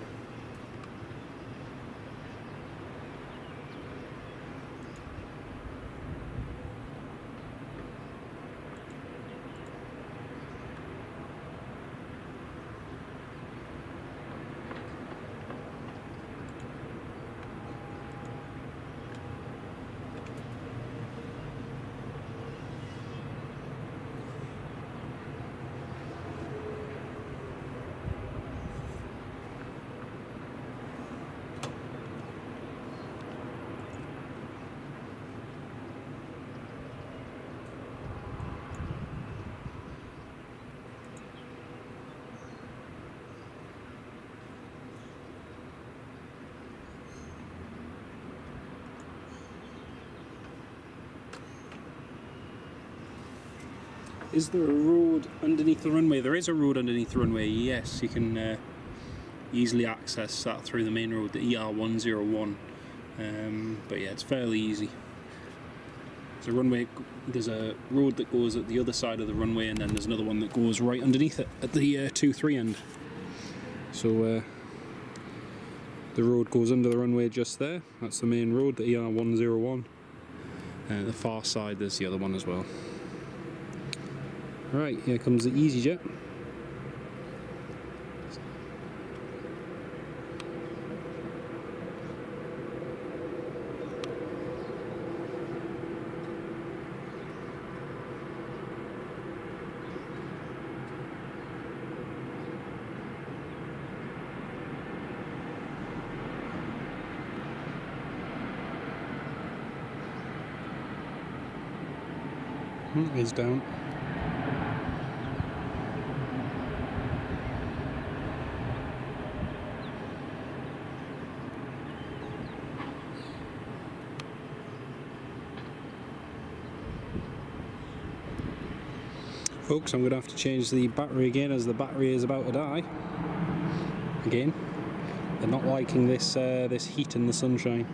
A: Is there a road underneath the runway? There is a road underneath the runway, yes. You can easily access that through the main road, the ER101. But yeah, it's fairly easy. There's a road that goes at the other side of the runway, and then there's another one that goes right underneath it at the 2-3 end. So the road goes under the runway just there. That's the main road, the ER101. And at the far side there's the other one as well. Right, here comes the EasyJet. He's down. folks, I'm going to have to change the battery again, as the battery is about to die. Again, they're not liking this this heat and the sunshine.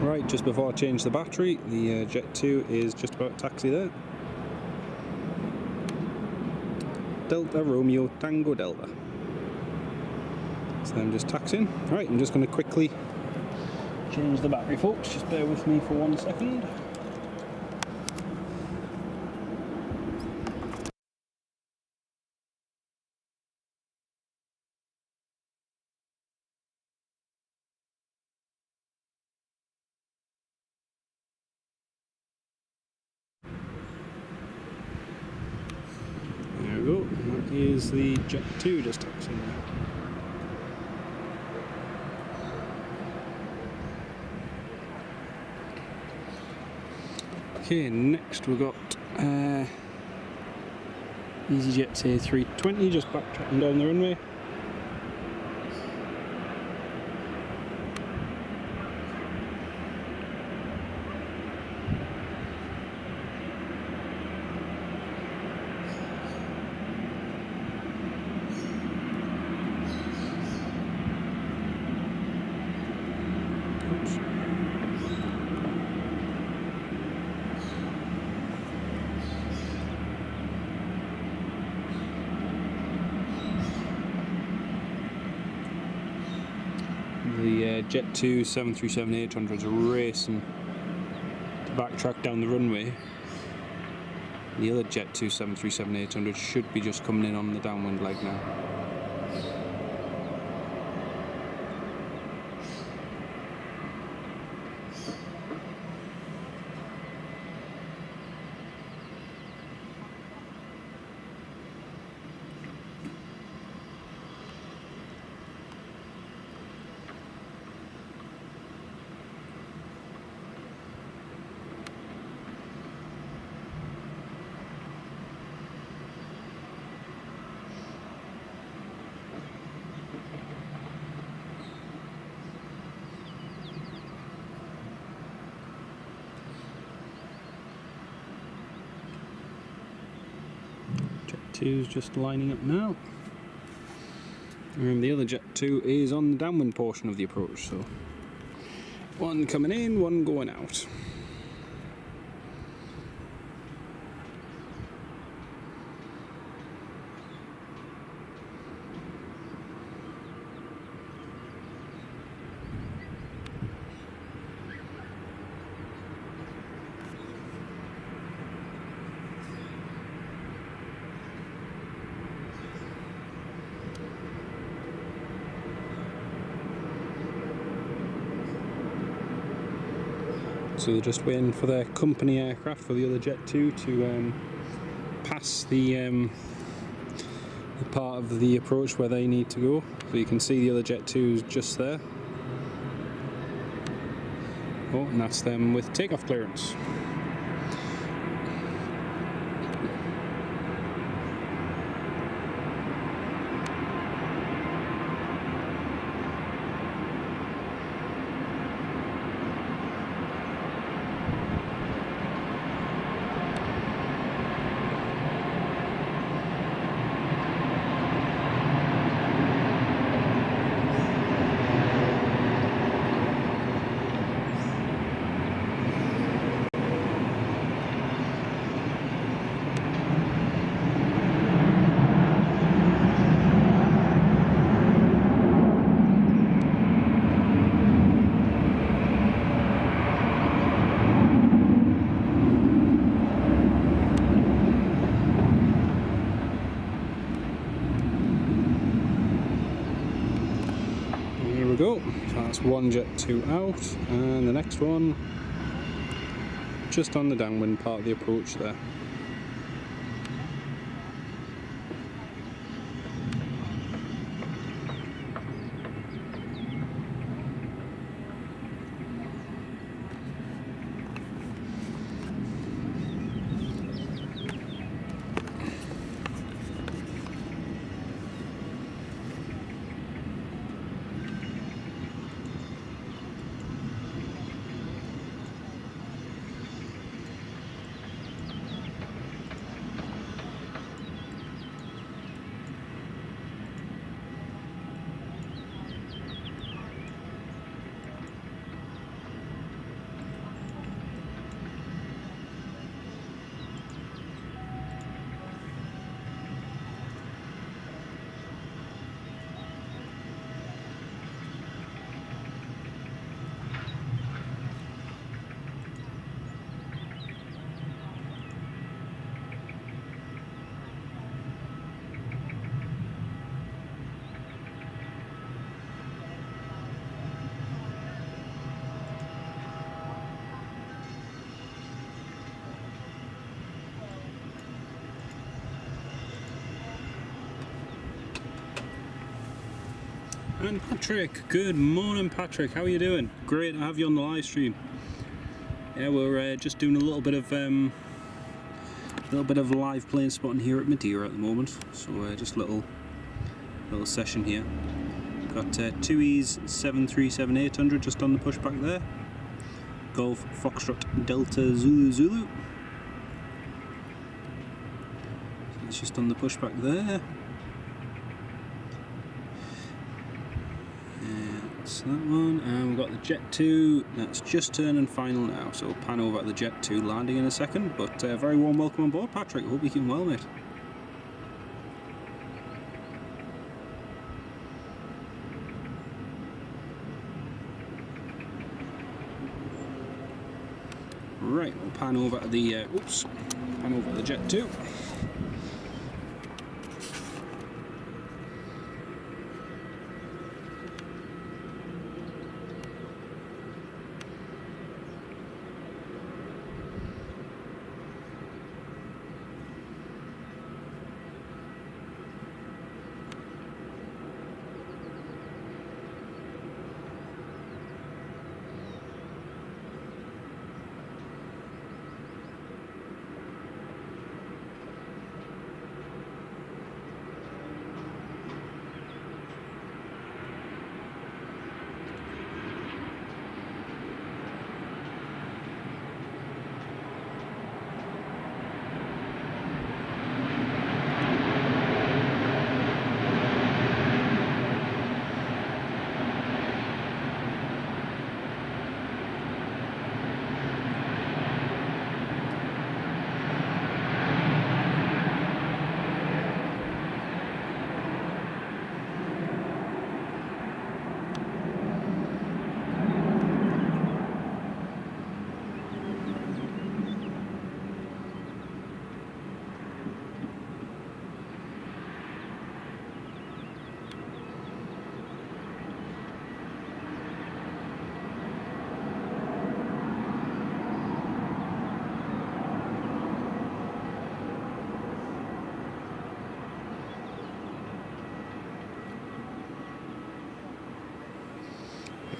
A: Right, just before I change the battery, the Jet 2 is just about to taxi there. Delta Romeo Tango Delta. So I'm just taxiing. Right, I'm just going to quickly change the battery, folks. Just bear with me for 1 second. There we go. That is the Jet 2 just taxiing there. Okay, next we've got EasyJet's A320 just backtracking down the runway. Oops. The Jet 2 737-800 is racing to backtrack down the runway. The other Jet 2 737-800 should be just coming in on the downwind leg now. Jet 2 is just lining up now. And the other Jet 2 is on the downwind portion of the approach, so one coming in, one going out. So they're just waiting for their company aircraft, for the other Jet 2 to pass the part of the approach where they need to go. So you can see the other Jet 2 is just there. Oh, and that's them with takeoff clearance. Go. So that's one Jet 2 out, and the next one just on the downwind part of the approach there. and Patrick. Good morning, Patrick. How are you doing? Great to have you on the live stream. Yeah, we're just doing a little bit of live plane spotting here at Madeira at the moment. So just a little session here. Got 2Es 737-800 just on the pushback there. Golf Foxtrot Delta Zulu Zulu. So it's just on the pushback there. That's that one, and we've got the Jet 2 that's just turning final now, so we'll pan over at the Jet 2 landing in a second, but very warm welcome on board, Patrick. Hope you're keeping well, mate. Right, we'll pan over to the pan over to the Jet 2.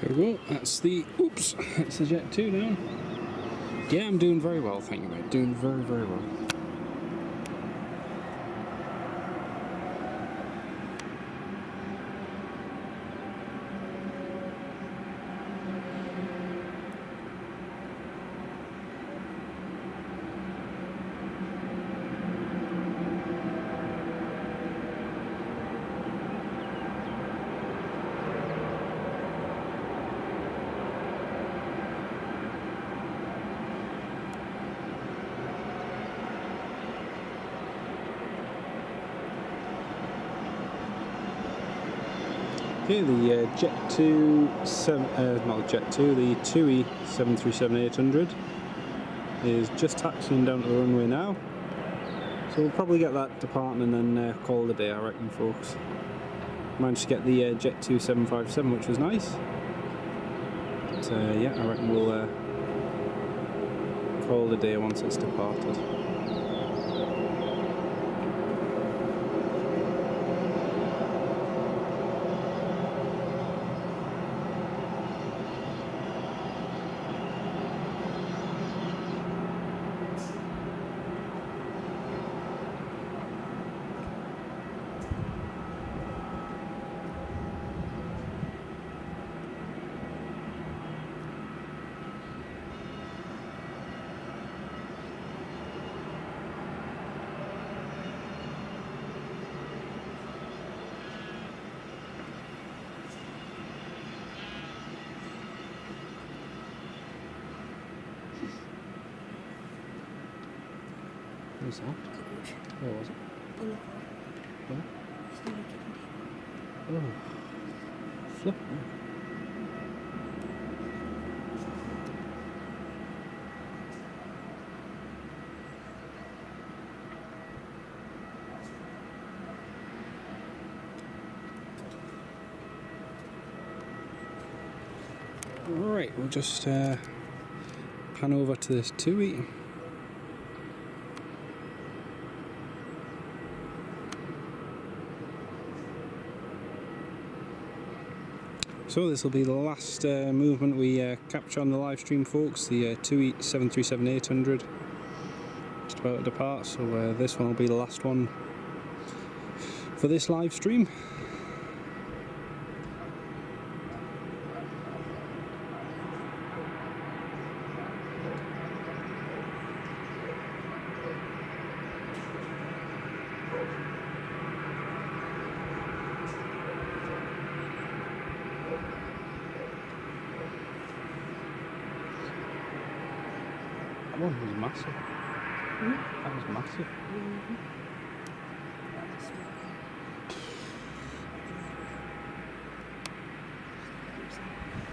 A: There we go, that's the Jet 2 now. Yeah, I'm doing very well, thank you, mate. Doing very, very well. Okay, the Jet 2, not the Jet 2, the 2E 737-800 is just taxiing down to the runway now. So we'll probably get that departing and then call it a day, I reckon, folks. Managed to get the Jet 2 757, which was nice. But yeah, I reckon we'll call it a day once it's departed. What was that? Where was it?
B: On the car.
A: Where?
B: It's on the kitchen table.
A: Oh. Flip. Alright, we'll just pan over to this 2E. So this will be the last movement we capture on the live stream, folks. The 737-800 just about to depart. So this one will be the last one for this live stream. That one was massive. That was massive.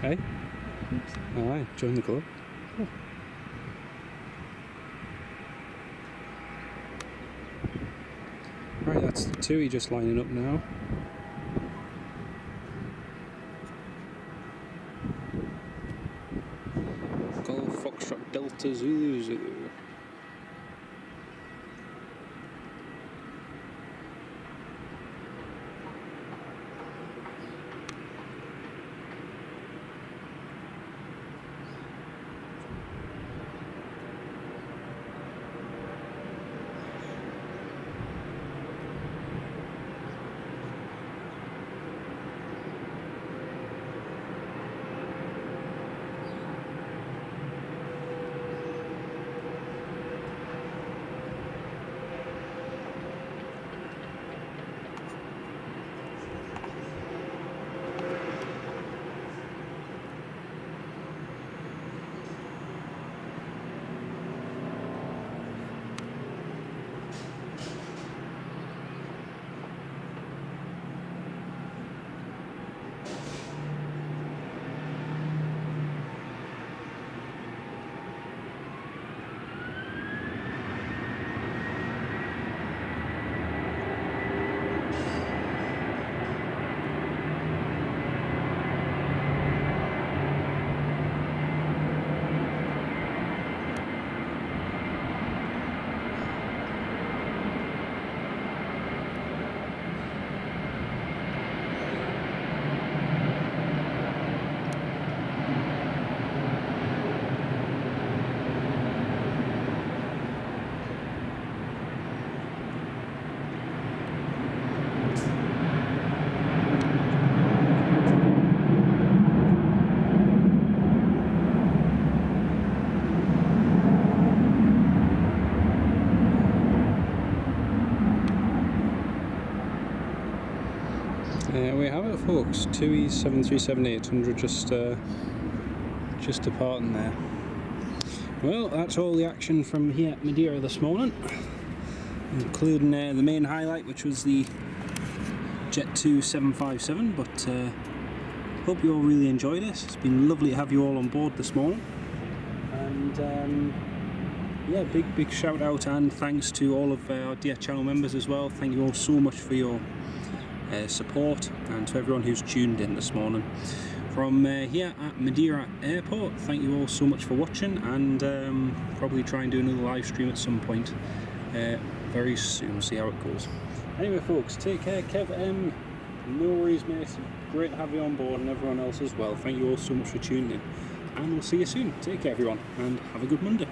A: Hey? Aye, join the club. Oh. Right, that's the TUI just lining up now. Golf Foxtrot Delta Zulu Zulu. There we have it, folks. TUI 737-800 just departing there. Well, that's all the action from here at Madeira this morning, including the main highlight, which was the Jet 2 757. But hope you all really enjoyed this. It's been lovely to have you all on board this morning, and yeah, big shout out and thanks to all of our dear channel members as well. Thank you all so much for your support, and to everyone who's tuned in this morning from here at Madeira Airport. Thank you all so much for watching, and probably try and do another live stream at some point very soon, see how it goes. Anyway, folks, take care. Kev M, no worries, mate. Great to have you on board, and everyone else as well. Thank you all so much for tuning in, and we'll see you soon. Take care, everyone, and have a good Monday.